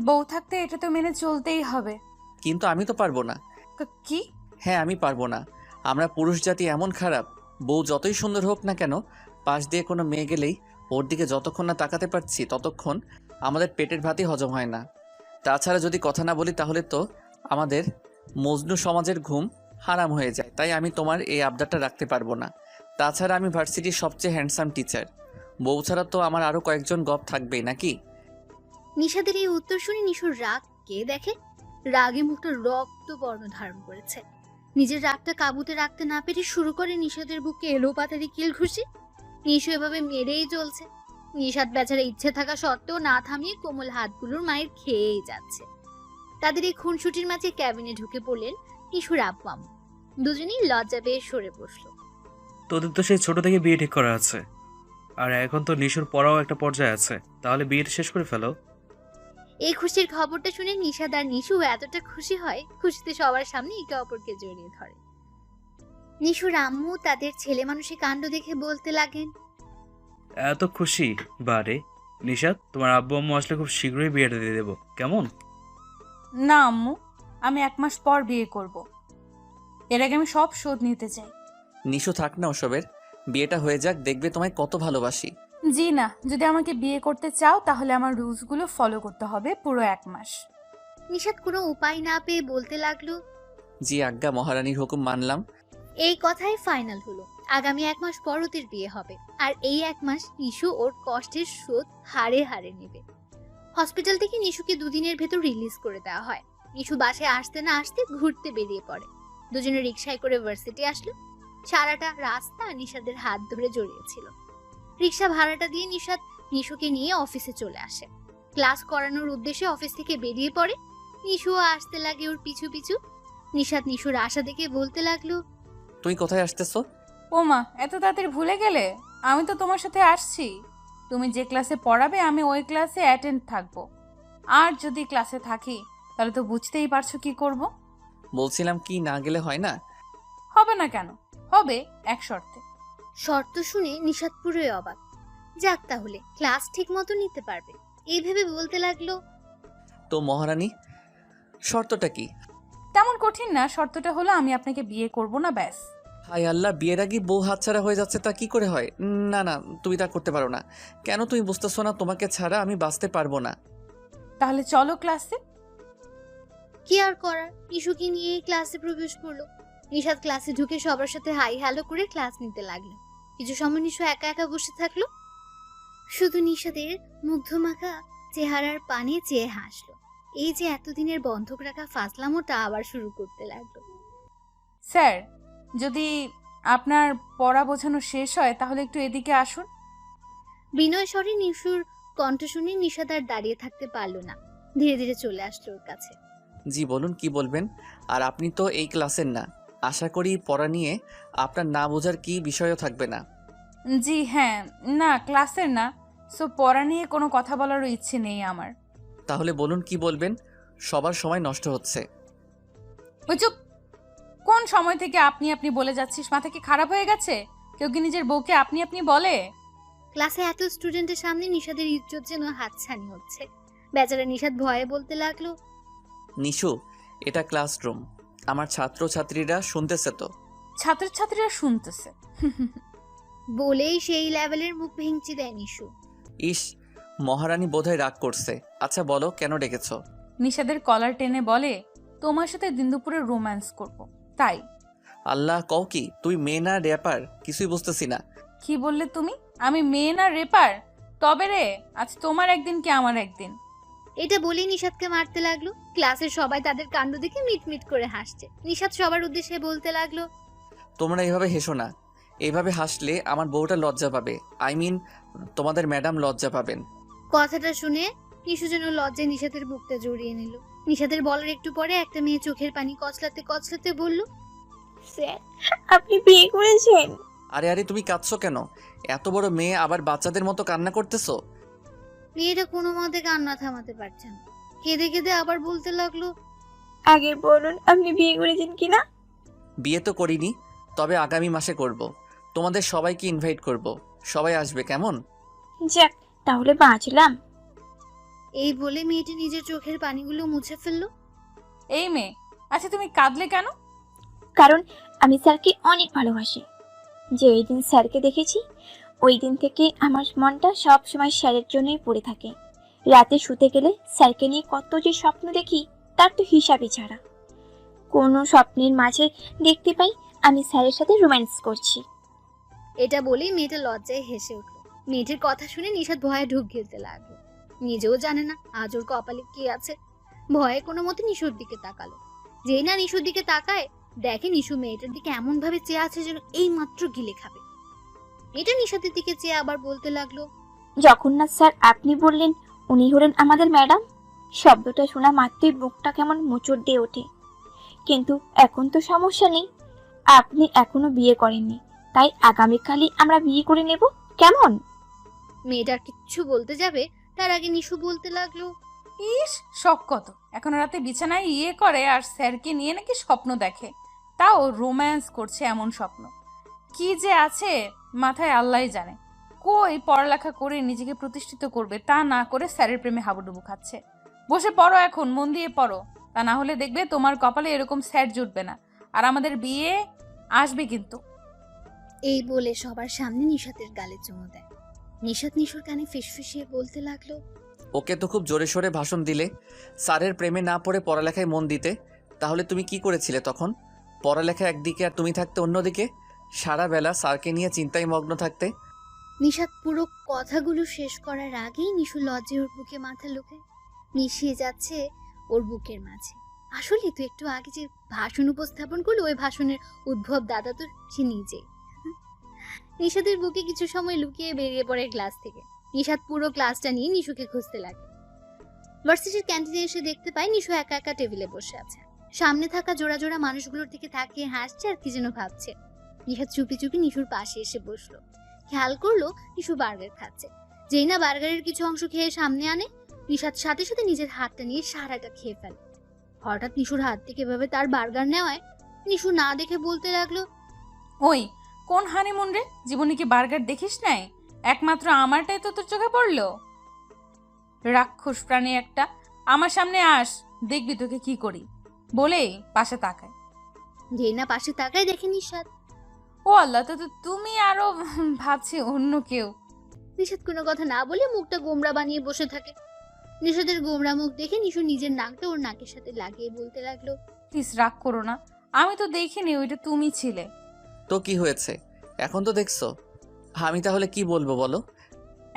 বউ থাকতে এটা তো মেনে চলতেই হবে। কিন্তু আমি তো পারবো না। কি? হ্যাঁ আমি পারবো না। আমরা পুরুষ জাতি এমন খারাপ, বউ যতই সুন্দর হোক না কেন, পাশ দিয়ে কোনো মেয়ে গেলেই ওর দিকে যতক্ষণ না তাকাতে পারছি ততক্ষণ আমাদের পেটের ভাতই হজম হয় না। তাছাড়া যদি কথা না বলি তাহলে তো আমাদের মজনু সমাজের ঘুম হারাম হয়ে যায়। তাই আমি তোমার এই আবদারটা রাখতে পারবো না। তাছাড়া আমি ভার্সিটির সবচেয়ে হ্যান্ডসাম টিচার, বউ ছাড়া তো আমার আরও কয়েকজন গপ থাকবেই নাকি? নিশাদের এই উত্তর শুনে নিশুর রাগ কে দেখে। রাগে মুখটা রক্ত বর্ণ ধারণ করেছে। নিজের রাগটা কাবুতে রাখতে না পেরে শুরু করে নিশাদের বুকে এলো পাতারি কিল ঘুষি। নিশু এভাবে মেরেই চলছে। নিশাদ বেচারা ইচ্ছে থাকা সত্ত্বেও না থামিয়ে কোমল হাতগুলোর মায়ের খেয়েই যাচ্ছে। তাদের এই খুনসুটির মাঝে ক্যাবিনে ঢুকে পড়লেন নিশুর আব্বু আম্মু। দুজনেই লজ্জা পেয়ে সরে বসলো। তোদের তো সেই ছোট থেকে বিয়ে ঠিক করা আছে, আর এখন তো নিশুর পড়াও একটা পর্যায়ে আছে, তাহলে বিয়েটা শেষ করে ফেলো। এই খুশির খবরটা শুনে নিশাদ আর নিশু এতটা খুশি হয়, খুশিতে সবার সামনে একে অপরকে জড়িয়ে ধরে। নিশুর আম্মু তাদের ছেলে মানুষের কাণ্ড দেখে বলতে লাগেন, এত খুশি? বারে নিশাত, তোমার আব্বু আম্মু আসলে খুব শীঘ্রই বিয়েটা দিয়ে দেবো, কেমন? না আম্মু, আমি 1 মাস পর বিয়ে করব। এর আগে আমি সব শোধ নিতে চাই। নিশু থাক না ওসবের, বিয়েটা হয়ে যাক, দেখবে তোমায় কত ভালোবাসি। জি না, যদি আমাকে বিয়ে করতে চাও তাহলে আমার রুলসগুলো ফলো করতে হবে পুরো 1 মাস। নিশাদ কোনো উপায় না পেয়ে বলতে লাগলো, জি আজ্ঞা, মহারানীর হুকুম মানলাম। এই কথাই ফাইনাল হলো। আগামী 1 মাস পর ওদের বিয়ে হবে। আর এই 1 মাস নিশু ওর কষ্টের শোধ হাড়ে হাড়ে নেবে। হসপিটাল থেকে নিশুকে 2 দিনের ভেতর রিলিজ করে দেওয়া হয়। নিশু বাসায় আসতে না আসতে ঘুরতে বেরিয়ে পড়ে। দুজনে রিক্সায় করে ভার্সিটি আসলো। সারাটা রাস্তা নিশাদের হাত ধরে জড়িয়েছিল। রিক্সা ভাড়াটা দিয়ে নিশাদ নিশুকে নিয়ে অফিসে চলে আসে। ক্লাস করানোর উদ্দেশ্যে অফিস থেকে বেরিয়ে পড়ে। নিশুও আসতে লাগে ওর পিছু পিছু। নিশাদ নিশুর আশা দেখে বলতে লাগলো, তুই কোথায় আসতেছো? ও মা, এত তাড়াতাড়ি ভুলে গেলে? আমি তো তোমার সাথে আসছি। তুমি যে ক্লাসে পড়াবে আমি ওই ক্লাসে অ্যাটেন্ড থাকবো। আর যদি ক্লাসে থাকি তাহলে তো বুঝতেই পারছো কি করব। বলছিলাম কি না গেলে হয় না? হবে না কেন? হবে, এক শর্তে। শর্ত শুনে নিশাদ পুরোই অবাক। যাক, তাহলে ক্লাস ঠিক মতো নিতে পারবে এই ভেবে বলতে লাগলো, তো মহারানী, শর্তটা কি? তেমন কঠিন না, শর্তটা হলো আমি আপনাকে বিয়ে করব না, ব্যাস। হাই আল্লাহ, বিয়ের আগে বউ হাতছাড়া হয়ে যাচ্ছে, তা কি করে হয়? না না, তুমি তা করতে পারো না। কেন তুমি বুঝতেছো না তোমাকে ছাড়া আমি বাঁচতে পারবো না? তাহলে চলো ক্লাসে। কি আর করার, নিশুকে নিয়ে ক্লাসে প্রবেশ করলো। নিশাদ ক্লাসে ঢুকে সবার সাথে হাই হ্যালো করে ক্লাস নিতে লাগলো। কিছু সময় নিশু একা একা বসে থাকলো। শুধু নিশাদের মুগ্ধমাখা চেহারার পানে চেয়ে হাসলো। এই যে এতদিনের বন্ধক রাখা ফাজলামোটা আবার শুরু করতে লাগলো। স্যার, যদি আপনার পড়া বোঝানো শেষ হয় তাহলে একটু এদিকে আসুন। বিনয় স্বরে নিশুর কণ্ঠ শুনে নিশাদ আর দাঁড়িয়ে থাকতে পারলো না। ধীরে ধীরে চলে আসলো ওর কাছে। জি বলুন, কি বলবেন? আর আপনি তো এই ক্লাসের না, আশা করি পড়া নিয়ে আপনার না বোঝার কি বিষয়ও থাকবে না। জি হ্যাঁ, না ক্লাসের না, সো পড়া নিয়ে কোনো কথা বলারও ইচ্ছে নেই আমার। তাহলে বলুন কি বলবেন? সবার সময় নষ্ট হচ্ছে। ওই চুপ! কোন সময় থেকে আপনি আপনি বলে যাচ্ছিস? মাথা কি খারাপ হয়ে গেছে? কেউ কি নিজের বউকে আপনি আপনি বলে? ক্লাসে এত স্টুডেন্টের সামনে নিশাদের ইজ্জত যেন হাতছানি হচ্ছে। বেচারা নিশাদ ভয়ে বলতে লাগলো, নিশু, এটা ক্লাসরুম, আমার ছাত্র ছাত্রীরা শুনতেছে তো। ছাত্রছাত্রীরা শুনতেছে। বলেই সেই লেভেলের মুখ ভেঙচি দেয় নিশু। ইস, মহারানী বোধহয় রাগ করছে। আচ্ছা বলো, কেন ডেকেছো? নিশাদের কলার টেনে বলে, তোমার সাথে দিন দুপুরে রোম্যান্স করব, তাই। আল্লাহ, কও কি? তুই মেয়ে না র্যাপার? কিছুই বুঝতেছি না। কি বললে তুমি? আমি মেয়ে না রেপার? তবে রে, আজ তোমার একদিন কি আমার একদিন। এটা বলেই নিশাদকে মারতে লাগলো। ক্লাসের সবাই তাদের কাণ্ড দেখে মিটমিট করে হাসছে। নিশাদ সবার উদ্দেশ্যে বলতে লাগলো, তোমরা এইভাবে হেসো না। এইভাবে হাসলে আমার বউটা লজ্জা পাবে। আই মিন তোমাদের ম্যাডাম লজ্জা পাবেন। কথাটা শুনে নিশু যেন লজ্জায় নিশাদের বুকটা জড়িয়ে নিল। নিশাদের বলার একটু পরে একটা মেয়ে চোখের পানি কচলাতে কচলাতে বলল, স্যার, আপনি বিয়ে করেছেন? আরে আরে তুমি কাঁদছো কেন? এত বড় মেয়ে আবার বাচ্চাদের মতো কান্না করতেছো? মেয়েটা কোনো মতে কান্না থামাতে পারছে না। কেঁদে কেঁদে আবার বলতে লাগলো, আগে বলুন আপনি বিয়ে করেছেন কিনা। বিয়ে তো করিনি, তবে আগামী মাসে করব। তোমাদের সবাইকে ইনভাইট করব, সবাই আসবে কেমন? যাক, তাহলে বাঁচলাম। এই বলে মেয়েটি নিজের চোখের পানিগুলো মুছে ফেললো। এই মেয়ে, আচ্ছা তুমি কাঁদলে কেন? কারণ আমি স্যারকে অনেক ভালোবাসি। যে ওই দিন স্যারকে দেখেছি, ওই দিন থেকে আমার মনটা সব সময় স্যারের জন্যই পড়ে থাকে। রাতে শুতে গেলে স্যারকে নিয়ে কত যে স্বপ্ন দেখি, তার তো হিসাবই ছাড়া। কোনো স্বপ্নের মাঝে দেখতে পাই আমি স্যারের সাথে রোম্যান্স করছি। এটা বলেই মেয়েটা লজ্জায় হেসে উঠল। মেয়েটির কথা শুনে নিশাদ ভয়ে ঢুক গিলতে লাগলো। নিজেও জানে না আজ ওর কপালে কি আছে। ভয়ে কোনো মতে নিশুর দিকে তাকালো। যেই না নিশুর দিকে তাকায়, দেখে নিশু মেয়েটার দিকে এমন ভাবে চেয়ে আছে যেন এই মাত্র গিলে খাবে। মেয়েটা নিশাদের দিকে চেয়ে আবার বলতে লাগলো, যখন না স্যার আপনি বললেন উনি হলেন আমাদের ম্যাডাম, শব্দটা শোনা মাত্রই বুকটা কেমন মোচড় দিয়ে ওঠে। কিন্তু এখন তো সমস্যা নেই, আপনি এখনো বিয়ে করেননি, তাই আগামীকালই আমরা বিয়ে করে নেব, কেমন? মেয়েটার কিচ্ছু বলতে যাবে তার আগে নিশু বলতে লাগলো, ইস, শখ কত! এখন রাতে বিছানায় ইয়ে করে আর স্যারকে নিয়ে নাকি স্বপ্ন দেখে, তাও রোম্যান্স করছে। এমন স্বপ্ন কি যে আছে মাথায় আল্লাহই জানে। কই পড়ালেখা করে নিজেকে প্রতিষ্ঠিত করবে, তা না করে স্যারের প্রেমে হাবুডুবু খাচ্ছে। বসে পড়ো, এখন মন দিয়ে পড়ো, তা না হলে দেখবে তোমার কপালে এরকম স্যার জুটবে না, আর আমাদের বিয়ে আসবে কিন্তু। এই বলে সবার সামনে নিশাতের গালে চুমু দেয়। নিশাত নিশুর কানে ফিসফিসিয়ে বলতে লাগলো, ওকে তো খুব জোরে সোরে ভাষণ দিলে স্যারের প্রেমে না পড়ে পড়ালেখায় মন দিতে। তাহলে তুমি কি করেছিলে তখন? পড়ালেখা একদিকে আর তুমি থাকতে অন্যদিকে, সারা বেলা স্যারকে নিয়ে চিন্তায় মগ্ন থাকতে। নিশাত পুরো কথাগুলো শেষ করার আগেই নিশু লজ্জায় ওর বুকে মাথা লুকে মিশিয়ে যাচ্ছে ওর বুকের মাঝে। আসলে তো একটু আগে যে ভাষণ উপস্থাপন করলো, ওই ভাষণের উদ্ভব দাদা তো সে নিজে। নিশাতের বুকে কিছু সময় লুকিয়ে বেরিয়ে পড়ে ক্লাস থেকে। নিশাত পুরো ক্লাসটা নিয়ে নিশুকে খুঁজতে লাগে। ভার্সিটির ক্যান্টিনে এসে দেখতে পায় নিশু একা একা টেবিলে বসে আছে। সামনে থাকা জোড়া জোড়া মানুষগুলোর দিকে তাকিয়ে হাসছে আর কি যেন ভাবছে। নিশাত চুপি চুপি নিশুর পাশে এসে বসলো। খেয়াল করলো নিশু বার্গার খাচ্ছে। যেই না বার্গারের কিছু অংশ খেয়ে সামনে আনে, নিশাত সাথে সাথে নিজের হাতটা নিয়ে সারাটা খেয়ে ফেলে। হঠাৎ নিশুর হাত থেকে এভাবে তার বার্গার নেওয়ায় নিশু না দেখে বলতে লাগলো, ওই কোন হানিমুন রে? জীবনে কি বার্গার দেখিস নাই? একমাত্র আমারটাই তো তোর চোখে পড়লো। রাক্ষস প্রাণী একটা, আমার সামনে আস, দেখবি তোকে কি করি, বলেই পাশে তাকায়। যেই না পাশে তাকায় দেখে নিশাত। ও আল্লাহ, তো তুমি আরো ভাবছি অন্য কেউ। নিশাত কোনো কথা না বলে মুখটা গোমড়া বানিয়ে বসে থাকে। নিশাতের গোমড়া মুখ দেখে নিশু নিজের নাকটা ওর নাকের সাথে লাগিয়ে বলতে লাগলো, প্লিজ রাগ করো না, আমি তো দেখিনি ওইটা তুমি ছিলে। তো কি হয়েছে? এখন তো দেখছো। আমি তাহলে কি বলবো বলো?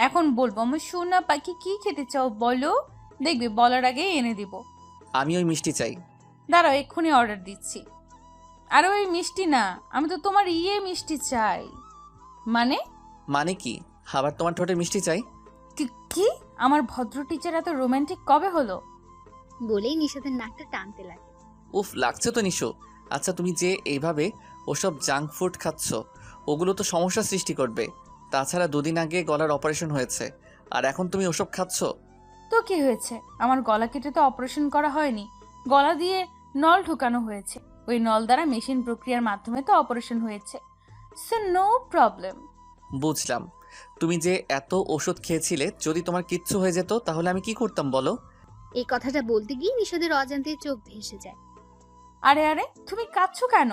এখন বলবো, আমি সোনা পাখি কি খেতে চাও বলো, দেখবি বলার আগে এনে দিব। আমি ওই মিষ্টি চাই। দাঁড়াও, এক্ষুনি অর্ডার দিচ্ছি। আর ওই মিষ্টি না, আমি তো তোমার মিষ্টি চাই। মানে? মানে কি? আবার তোমার ঠোঁটে মিষ্টি চাই? কি? আমার ভদ্র টিচার এত রোমান্টিক কবে হলো? বলেই নিশাতের নাকটা টানতে লাগে। উফ, লাগছে তো নিশু। আচ্ছা, তুমি যে এইভাবে ওসব জাঙ্ক ফুড খাচ্ছ, ওগুলো তো সমস্যা সৃষ্টি করবে। তাছাড়া 2 দিন আগে গলার অপারেশন হয়েছে, আর এখন তুমি ওসব খাচ্ছ। তো কি হয়েছে? আমার গলা কেটে তো অপারেশন করা হয়নি, গলা দিয়ে নল ঢোকানো হয়েছে। ওই নল দ্বারা মেশিন প্রক্রিয়ার মাধ্যমে তো অপারেশন হয়েছে, সো নো প্রবলেম। বুঝলাম। তুমি যে এত ওষুধ খেয়েছিলে, যদি তোমার কিচ্ছু হয়ে যেত তাহলে আমি কি করতাম বলো? এই কথাটা বলতে গিয়ে নিশাদের অজান্তে চোখ ভেসে যায়। আরে আরে, তুমি কাঁদছো কেন?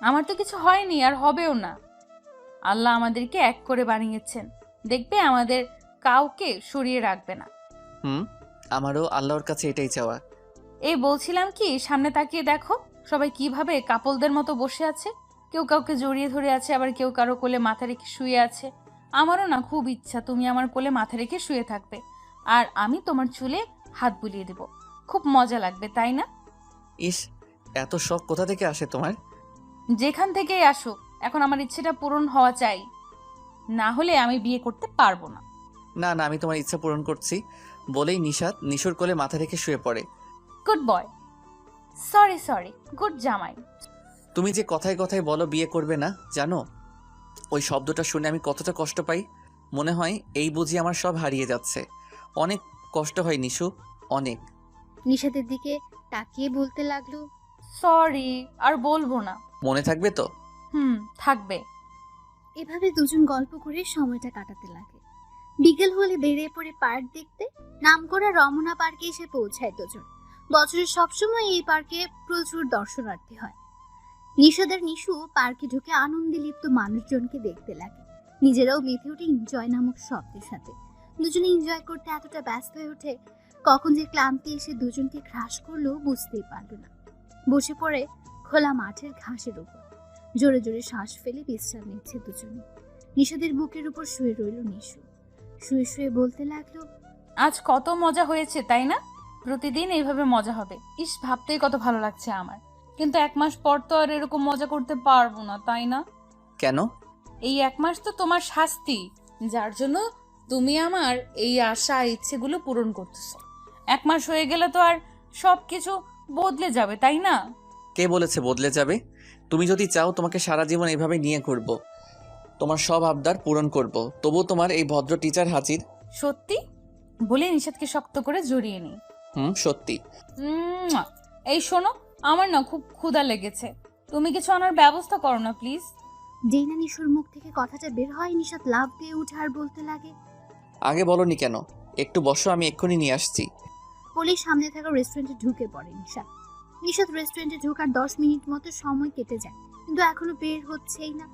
আমার তো কিছু হয়নি, আর হবেও না। আল্লাহ আমাদেরকে এক করে বানিয়েছেন, দেখবে আমাদের কাউকে সরিয়ে রাখবে না। আমারও আল্লাহর কাছে এটাই চাওয়া। এই বলছিলাম কি, সামনে তাকিয়ে দেখো সবাই কিভাবে কাপলদের মতো বসে আছে। কেউ কাউকে জড়িয়ে ধরে আছে, আবার কেউ কারো কোলে মাথা রেখে শুয়ে আছে। আমারও না খুব ইচ্ছা তুমি আমার কোলে মাথা রেখে শুয়ে থাকবে আর আমি তোমার চুলে হাত বুলিয়ে দেব। খুব মজা লাগবে, তাই না? ইস, এত শখ কোথা থেকে আসে তোমার? যেখান থেকেই আসুক, এখন আমার ইচ্ছেটা পূরণ হওয়া চাই, না হলে আমি বিয়ে করতে পারবো না। না না, আমি তোমার ইচ্ছা পূরণ করছি বলেই নিশাত নিশুর কোলে মাথা রেখে শুয়ে পড়ে। গুড বয়, সরি গুড জামাই। তুমি যে কথায় কথায় বলো বিয়ে করবে না, জানো ওই শব্দটা শুনে আমি কতটা কষ্ট পাই। মনে হয় এই বুঝি আমার সব হারিয়ে যাচ্ছে। অনেক কষ্ট হয় নিশু, অনেক। নিশাতের দিকে তাকিয়ে বলতে লাগলো, সরি, আর বলবো না। মনে থাকবে তো? থাকবে। এভাবে দুজন গল্প করে সময়টা কাটাতে লাগে। বিকেল হলে বেরিয়ে পড়ে পার্ক দেখতে। নামকরা রমনা পার্কে এসে পৌঁছায় দুজন। বছরের সবসময় এই পার্কে প্রচুর দর্শনার্থী হয়। নিশাদার নিশু পার্কে ঢুকে আনন্দে লিপ্ত মানুষজনকে দেখতে লাগে। নিজেরাও মেতে ওঠে এনজয় নামক শব্দের সাথে। দুজনে এনজয় করতে এতটা ব্যস্ত হয়ে ওঠে, কখন যে ক্লান্তি এসে দুজনকে গ্রাস করলো বুঝতেই পারল না। বসে পড়ে খোলা মাঠের ঘাসের উপর। জোরে জোরে শ্বাস ফেলে বিশ্রাম নিচ্ছে দুজনে। নিশাদের বুকের উপর শুয়ে রইল নিশু। শুয়ে শুয়ে বলতে লাগলো, আজ কত মজা হয়েছে, তাই না? প্রতিদিন এইভাবে মজা হবে। ইস, ভাবতেই কত ভালো লাগছে আমার। কিন্তু 1 মাস পর তো আর এরকম মজা করতে পারবো না, তাই না? কেন? এই 1 মাস তো তোমার শাস্তি, যার জন্য তুমি আমার এই আশা ইচ্ছেগুলো পূরণ করতেছো। 1 মাস হয়ে গেলে তো আর সবকিছু বদলে যাবে, তাই না? কে বলেছে বদলে যাবে? তুমি যদি চাও তোমাকে সারা জীবন এভাবে নিয়ে ঘুরবো, তোমার সব আবদার পূরণ করব। তবু তোমার এই ভদ্র টিচার হাজির। সত্যি? বলে নিষাদকে শক্ত করে জড়িয়ে নি। সত্যি। এই শোনো, আমার না খুব ক্ষুধা লেগেছে, তুমি কিছু আনার ব্যবস্থা করো না প্লিজ। যেই না নিশুর মুখ থেকে কথাটা বের হয়, নিশাত লাফ দিয়ে উঠে আর বলতে লাগে, আগে বলনি কেন? একটু বসো, আমি এক্ষুনি নিয়ে আসছি। পুলিশ সামনে থাকা রেস্টুরেন্টে ঢুকে পড়ে নিশাত। নিশাত রেস্টুরেন্টে ঢোকার 10 মিনিট মতো সময় কেটে যায়, কিন্তু এখনো বের হচ্ছেই না।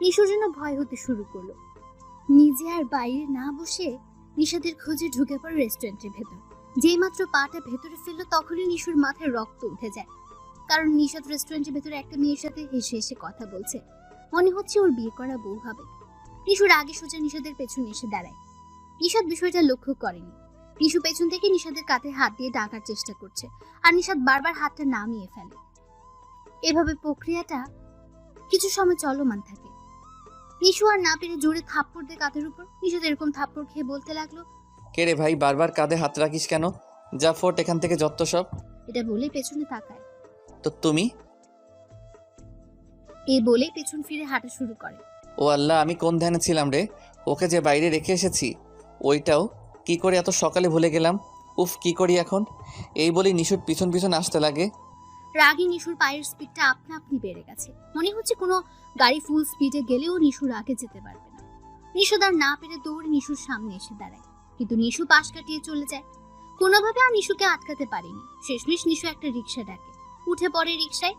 নিশুর জন্য ভয় হতে শুরু করলো। নিজে আর বাইরে না বসে নিশাতের খোঁজে ঢুকে পড়ে রেস্টুরেন্টের ভেতর। যেই মাত্র পাটা ভেতরে ফেললো, তখনই নিশুর মাথায় রক্ত উঠে যায়। কারণ নিশাত রেস্টুরেন্টের ভেতরে একটা মেয়ের সাথে হেসে হেসে কথা বলছে। মনে হচ্ছে ওর বিয়ে করা বউ হবে। নিশুর আগে সোজা নিশাতের পেছনে এসে দাঁড়ায়। নিশাত বিষয়টা লক্ষ্য করেনি। নিশু পেছন থেকে নিশাতের কাঁধে হাত দিয়ে ডাকার চেষ্টা করছে, আর নিশাত বারবার হাতটা নামিয়ে ফেলে। এভাবে প্রক্রিয়াটা কিছু সময় চলমান থাকে। নিশু আর না পেরে জোরে থাপ্পড় দিয়ে কাঁধের উপর। নিশাত এরকম থাপ্পড় খেয়ে বলতে লাগলো, কে রে ভাই, বারবার কাঁধে হাত রাখিস কেন? যা ফোট এখান থেকে, যত সব। এটা বলে পেছনে তাকায়। তো তুমি? এই বলে পেছন ফিরে হাঁটা শুরু করে। ও আল্লাহ, আমি কোন ধ্যানে ছিলাম রে? ওকে যে বাইরে রেখে এসেছি, ওইটাও কি করে এত সকালে ভুলে গেলাম। উফ, কি করি এখন? এই বলি নিশুর পিছন পিছন আসতে লাগে। রাগে নিশুর পায়ের স্পিডটা আপনা আপনি বেড়ে গেছে। মনে হচ্ছে কোনো গাড়ি ফুল স্পিডে গেলেও নিশুর আগে যেতে পারবে না। নিশু তার না পেরে দৌড়ে নিশুর সামনে এসে দাঁড়ায়, কিন্তু নিশু পাশ কাটিয়ে চলে যায়। কোনোভাবে আর নিশুকে আটকাতে পারেনি। শেষমেশ নিশু একটা রিক্সা ডাকে, উঠে পড়ে রিক্সায়।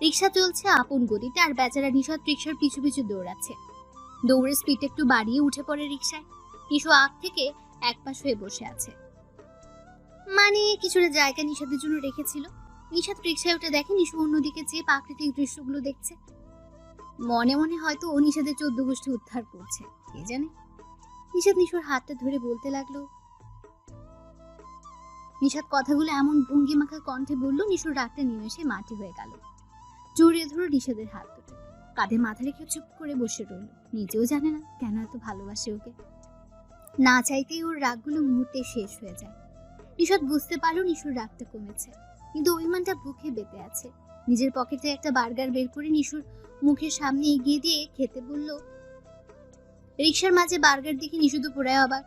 রিক্সা চলছে আপন গতিতে, আর বেচারা নিশাত রিক্সার পিছু পিছু দৌড়াচ্ছে। দৌড়ের স্পিড একটু বাড়িয়ে উঠে পড়ে রিক্সায়। নিশু আগ থেকে এক পাশ হয়ে বসে আছে, মানে কিছুটা জায়গা নিশাতের জন্য রেখেছিল। নিশাত রিক্সায় উঠে দেখে নিশু অন্যদিকে চেয়ে প্রাকৃতিক দৃশ্যগুলো দেখছে। মনে মনে হয়তো ও নিশাতের 14 গোষ্ঠী উদ্ধার করছে, কে জানে। নিশাত নিশুর হাতটা ধরে বলতে লাগলো। নিশাত কথাগুলো এমন ভঙ্গি মাখা কণ্ঠে বলল, নিশুর রাগটা নিমেষে মাটি হয়ে গেল। জড়িয়ে ধরো নিশাতের হাত দুটো, কাঁধে মাথা রেখে চুপ করে বসে রইল। নিজেও জানে না কেন এত ভালোবাসে ওকে। না চাইতেই ওর রাগগুলো মুহূর্তে শেষ হয়ে যায়। নিশাত বুঝতে পারলো নিশুর রাগটা কমেছে, কিন্তু অভিমানটা বুকে বেঁধে আছে। নিজের পকেটে একটা বার্গার বের করে নিশুর মুখের সামনে এগিয়ে দিয়ে খেতে বলল। রিক্সার মাঝে বার্গার দেখে নিশু তো পুরাই অবাক।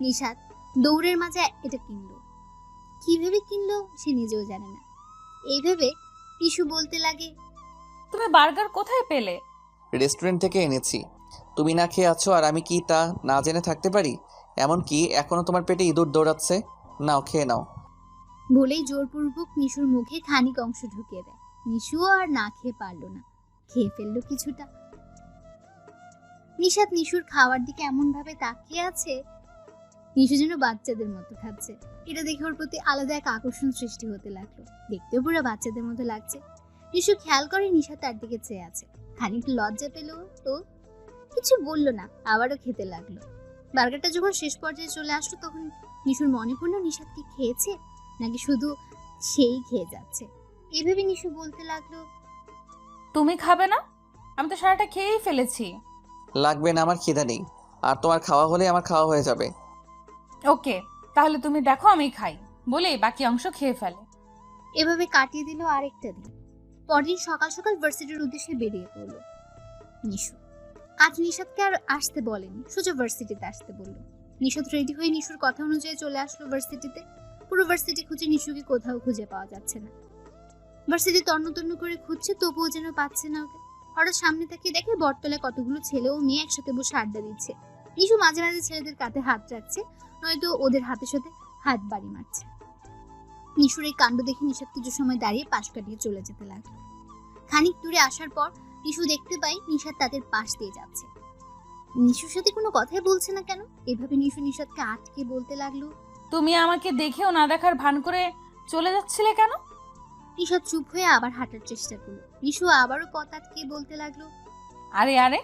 নিশাত দৌড়ের মাঝে এটা কিনলো। কি ভেবে কিনলো সে নিজেও জানে না। এই ভেবে নিশু বলতে লাগে, তুমি বার্গার কোথায় পেলে? রেস্টুরেন্ট থেকে এনেছি। তুমি না খেয়ে আছো আর আমি কি তা না জেনে থাকতে পারি? এমনকি এখনো তোমার পেটে ইঁদুর দৌড়াচ্ছে। নাও, খেয়ে নাও। বলেই জোরপূর্বক নিশুর মুখে খানিক অংশ ঢুকিয়ে দেয়। নিশুও আর না খেয়ে পারলো না, খেয়ে ফেললো কিছুটা। নিশাত নিশুর খাওয়ার দিকে এমন ভাবে তাকিয়ে আছে, নিশু যেন বাচ্চাদের মতো খাচ্ছে। এটা দেখে ওর প্রতি আলাদা এক আকর্ষণ সৃষ্টি হতে লাগলো। দেখতেও পুরো বাচ্চাদের মতো লাগছে। নিশু খেয়াল করে নিশা তার দিকে চেয়ে আছে। খানিক লজ্জা পেল তো। কিছু বলল না, আবারও খেতে লাগলো। বার্গারটা যখন শেষ পর্যায়ে চলে আসলো তখন নিশুর মনে পড়লো নিশাদ কি খেয়েছে নাকি শুধু সেই খেয়ে যাচ্ছে। এভাবে নিশু বলতে লাগলো, তুমি খাবে না? আমি তো সারাটা খেয়েই ফেলেছি। লাগবে না, আমার খিদা নেই। আর তোমার খাওয়া হলে আমার খাওয়া হয়ে যাবে। ওকে, তাহলে তুমি দেখো আমি খাই বলেই বাকি অংশ খেয়ে ফেলে। এভাবে কাটিয়ে দিল আরেকটা দিন। পরদিন সকাল সকাল ভার্সিটির উদ্দেশ্যে বেরিয়ে পড়লো নিশু। আজ নিশাদকে আর আসতে বলেনি, সোজা ভার্সিটিতে আসতে বলল। নিশাদ রেডি হয়ে নিশুর কথা অনুযায়ী চলে আসলো ভার্সিটিতে। পুরো ভার্সিটি খুঁজে নিশুকে কোথাও খুঁজে পাওয়া যাচ্ছে না। ভার্সিটি তন্ন তন্ন করে খুঁজছে, তবুও যেন পাচ্ছে না ওকে। হঠাৎ সামনে তাকিয়ে দেখে বটতলায় কতগুলো ছেলে ও মেয়ে একসাথে বসে আড্ডা দিচ্ছে। নিশু মাঝে মাঝে ছেলেদের কাঁধে হাত রাখছে, নয়তো ওদের হাতের সাথে হাত বাড়ি মারছে। নিশুর এই কাণ্ড দেখে নিশাদ কিছু সময় দাঁড়িয়ে পাশ কাটিয়ে চলে যেতে লাগলো। খানিক দূরে আসার পর নিশু দেখতে পাই নিশাদ তাদের পাশ দিয়ে যাচ্ছে। নিশুর সাথে কোনো কথাই বলছে না কেন? এভাবে নিশু নিশাদকে আটকে বলতে লাগলো, তুমি আমাকে দেখেও না দেখার ভান করে চলে যাচ্ছিলে কেন? নিশাদ চুপ হয়ে আবার হাঁটার চেষ্টা করলো। নিশু আবারও পথ আটকে বলতে লাগলো, আরে আরে,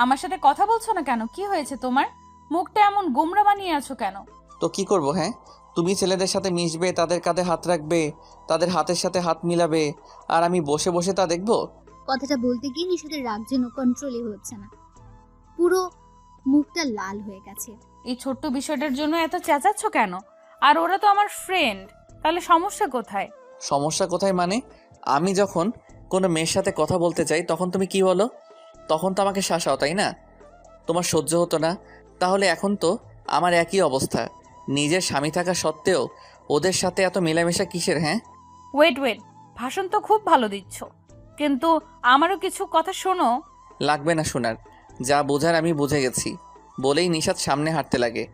আমার সাথে কথা বলছো না কেন? কি হয়েছে তোমার? মুখটা এমন গোমরা বানিয়ে আছো কেন? তো কি করব? হ্যাঁ, তুমি ছেলেদের সাথে মিশবে, তাদের কাঁধে হাত রাখবে, তাদের হাতের সাথে হাত মিলাবে, আর আমি বসে বসে তা দেখবো? কথাটা বলতে গিয়ে নিশাদের রাগ যেন কন্ট্রোলই হচ্ছে না, পুরো মুখটা লাল হয়ে গেছে। এই ছোট্ট বিষয়টার জন্য এত চেঁচাচ্ছ কেন? আর ওরা তো আমার ফ্রেন্ড, তাহলে সমস্যা কোথায়? সমস্যা কোথায় মানে? আমি যখন কোনো মেয়ের সাথে কথা বলতে চাই তখন তুমি কি বলো? তখন তো আমাকে শাসাও, তাই না? তোমার সহ্য হতো না? তাহলে এখন তো আমার একই অবস্থা। নিজের স্বামী থাকা সত্ত্বেও ওদের সাথে এত মেলামেশা কিসের? হ্যাঁ, ওয়েট, ভাষণ তো খুব ভালো দিচ্ছ, কিন্তু আমারও কিছু কথা শোনো। লাগবে না শোনার, যা বোঝার আমি বুঝে গেছি বলেই নিশাদ সামনে হাঁটতে লাগে।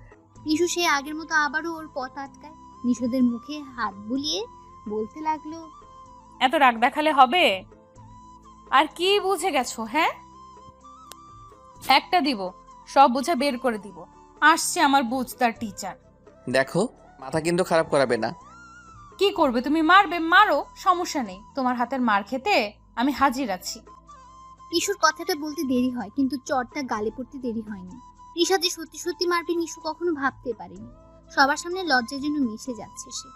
নিশু সে আগের মতো আবারও ওর পথ আটকায়। নিশাদের মুখে হাত বুলিয়ে বলতে লাগলো, এত রাগ দেখালে হবে? আর কি বুঝে গেছো? হ্যাঁ, একটা দিব, সব বোঝা বের করে দিব। আসছে আমার বুঝতার টিচার। দেখো, মাথা কিন্তু খারাপ করাবে না। কি করবে তুমি? মারবে, মারো, সমস্যা নেই। তোমার হাতের মার খেতে আমি হাজির আছি। নিশুর কথাটা বলতে দেরি হয়, কিন্তু চটটা গালে পড়তে দেরি হয়নি। নিশাদ যে সত্যি সত্যি মারবে নিশু কখনো ভাবতে পারেনি। সবার সামনে লজ্জার জন্য মিশে যাচ্ছে সে।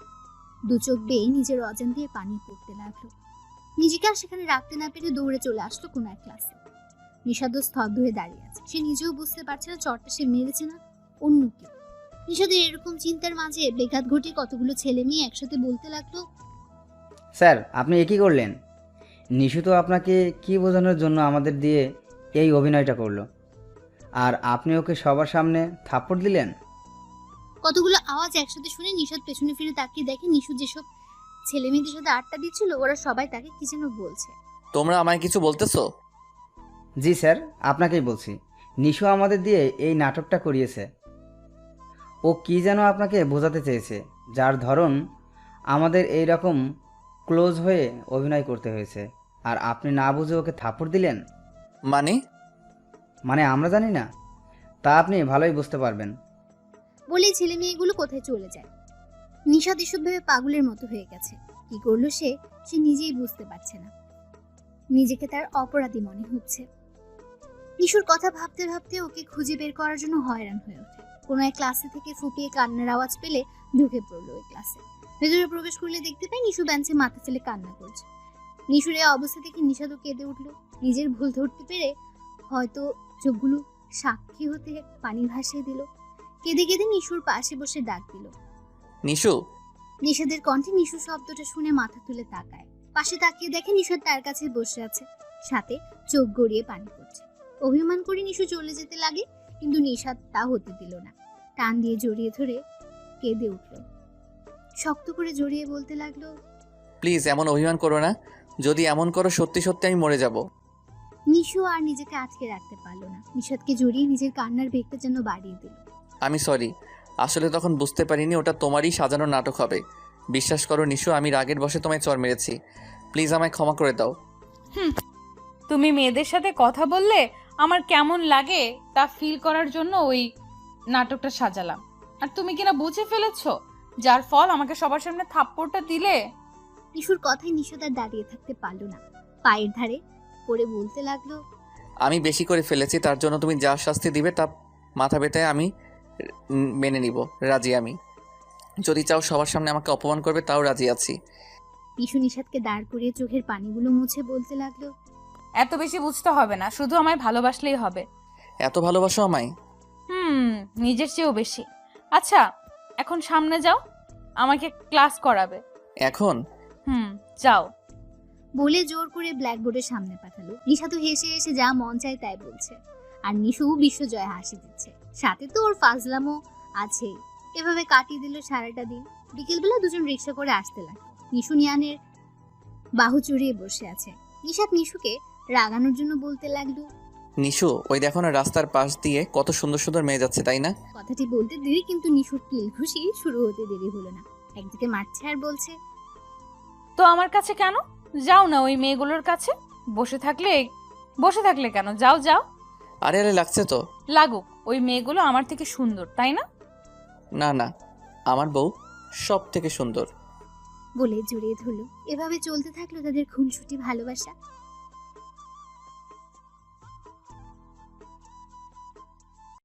দু চোখ বেয়ে নিজের অজান দিয়ে পানি পড়তে লাগলো। নিজেকে আর সেখানে রাখতে না পেরে দৌড়ে চলে আসলো কোনো এক ক্লাসে। নিশাদও স্তব্ধ হয়ে দাঁড়িয়ে আছে। সে নিজেও বুঝতে পারছে না চটটা সে মেরেছে না অন্য কেউ। নিশাদের এরকম চিন্তার মাঝে বেঘাত ঘটিয়ে কতগুলো ছেলে মেয়ে একসাথে বলতে লাগলো, স্যার, আপনি এ কী করলেন? নিশু তো আপনাকে কি বোঝানোর জন্য আমাদের দিয়ে এই অভিনয়টা করলো, আর আপনি ওকে সবার সামনে থাপ্পড় দিলেন। কতগুলো আওয়াজ একসাথে শুনে নিশাদ পেছনে ফিরে তাকিয়ে দেখে নিশু যেসব ছেলে মেয়েদের সাথে আড্ডা দিচ্ছিল ওরা সবাই তাকে কি যেন বলছে। তোমরা আমায় কিছু বলতেছো? জি স্যার, আপনাকেই বলছি। নিশু আমাদের দিয়ে এই নাটকটা করিয়েছে। ও কি যেন আপনাকে বোঝাতে চেয়েছে, যার ধরন আমাদের এই রকম ক্লোজ হয়ে অভিনয় করতে হয়েছে, আর আপনি না বুঝে ওকে থাপ্পড় দিলেন। মানে আমরা জানি না, তা আপনি ভালোই বুঝতে পারবেন। বলে ছেলে মেয়েগুলো কোথায় চলে যায়। নিশাদ এসব ভেবে পাগলের মতো হয়ে গেছে। কি করলো সে নিজেই বুঝতে পারছে না। নিজেকে তার অপরাধী মনে হচ্ছে। নিশুর কথা ভাবতে ভাবতে ওকে খুঁজে বের করার জন্য হয়রান হয়ে ওঠে। কোনো এক ক্লাসে থেকে ফুপিয়ে কান্নার আওয়াজ পেলে ঢুকে পড়লো ওই ক্লাসে। ভেতরে প্রবেশ করলে দেখতে পাই নিশু বেঞ্চে মাথা ফেলে কান্না করছে। নিশুর এই অবস্থা দেখে নিশাদও কেঁদে উঠল। নিজের ভুল ধরতে পেরে হয়তো চোখগুলো সাক্ষী হতে পানি ভাসিয়ে দিল। কেঁদে কেঁদে নিশুর পাশে বসে ডাক দিল, নিশু। নিশাদের কণ্ঠে নিশু শব্দটা শুনে মাথা তুলে তাকায়। পাশে তাকিয়ে দেখে নিশাদ তার কাছে বসে আছে, সাথে চোখ গড়িয়ে পানি পড়ছে। অভিমান করে নিশু চলে যেতে লাগে, কিন্তু নিশাদ তা হতে দিল না। টান দিয়ে জড়িয়ে ধরে কেঁদে উঠল। শক্ত করে জড়িয়ে বলতে লাগলো, প্লিজ এমন অভিমান করো না। যদি এমন করো সত্যি সত্যি আমি মরে যাব। নিশু আর নিজেকে আটকে রাখতে পারলো না। নিশাদকে জড়িয়ে নিজের কান্নার বেগটা যেন বাড়িয়ে দিল। আমি সরি, আসলে তখন বুঝতে পারিনি ওটা তোমারই সাজানো নাটক হবে। বিশ্বাস করো নিশু, আমি রাগের বশে তোমায় চড় মেরেছি। প্লিজ আমায় ক্ষমা করে দাও। তুমি মেয়েদের সাথে কথা বললে আমার কেমন লাগে তা ফিল করার জন্য ওই নাটকটা সাজালাম, আর তুমি কিনা বুঝে ফেলেছো, যার ফল আমাকে সবার সামনে থাপ্পড়টা দিলে। নিশুর কথায় নিশাদ আর দাঁড়িয়ে থাকতে পারলো না। পায়ের ধারে পড়ে বলতে লাগলো, আমি বেশি করে ফেলেছি, তার জন্য তুমি যা শাস্তি দিবে তা মাথা ব্যথে আমি মেনে নিব, রাজি আমি। যদি চাও সবার সামনে আমাকে অপমান করবে, তাও রাজি আছি। নিশু নিশাদকে দাঁড় করিয়ে চোখের পানিগুলো মুছে বলতে লাগলো, এত বেশি বুঝতে হবে না, শুধু আমায় ভালোবাসলেই হবে। এত ভালোবাসো আমায়? নিজের চেয়েও বেশি। আচ্ছা, এখন সামনে যাও, আমাকে ক্লাস করাবে। এখন? যাও। বলে জোর করে ব্ল্যাকবোর্ডের সামনে পাঠালো। নিশাদও হেসে হেসে যা মন চায় তাই বলছে, আর নিশু বিশ্বজয় হাসি দিচ্ছে। সাথে তো ওর ফাজলামও আছেই। এভাবে কাটিয়ে দিল সারাটা দিন। বিকেলবেলা দুজন রিক্সা করে আসতে লাগলো। নিশু নিয়ানের বাহু চড়িয়ে বসে আছে। নিশাদ নিশুকে রাগানোর জন্য বলতে লাগলো, নিশু, ওই দেখো না রাস্তার পাশ দিয়ে কত সুন্দর সুন্দর মেয়ে যাচ্ছে, তাই না? কথাটি বলতে দেরি, কিন্তু নিশুর কিল ঘুষি শুরু হতে দেরি হলো না। একদিকে মারছে আর বলছে, তো আমার কাছে কেন? যাও না ওই মেয়েগুলোর কাছে। বসে থাকলে কেন? যাও যাও। আরে আরে লাগছে তো। লাগুক, ওই মেয়েগুলো আমার থেকে সুন্দর, তাই না? না না, আমার বউ সব থেকে সুন্দর। বলে জড়িয়ে ধরলো। এভাবে চলতে থাকলো তাদের খুনসুটি ভালোবাসা।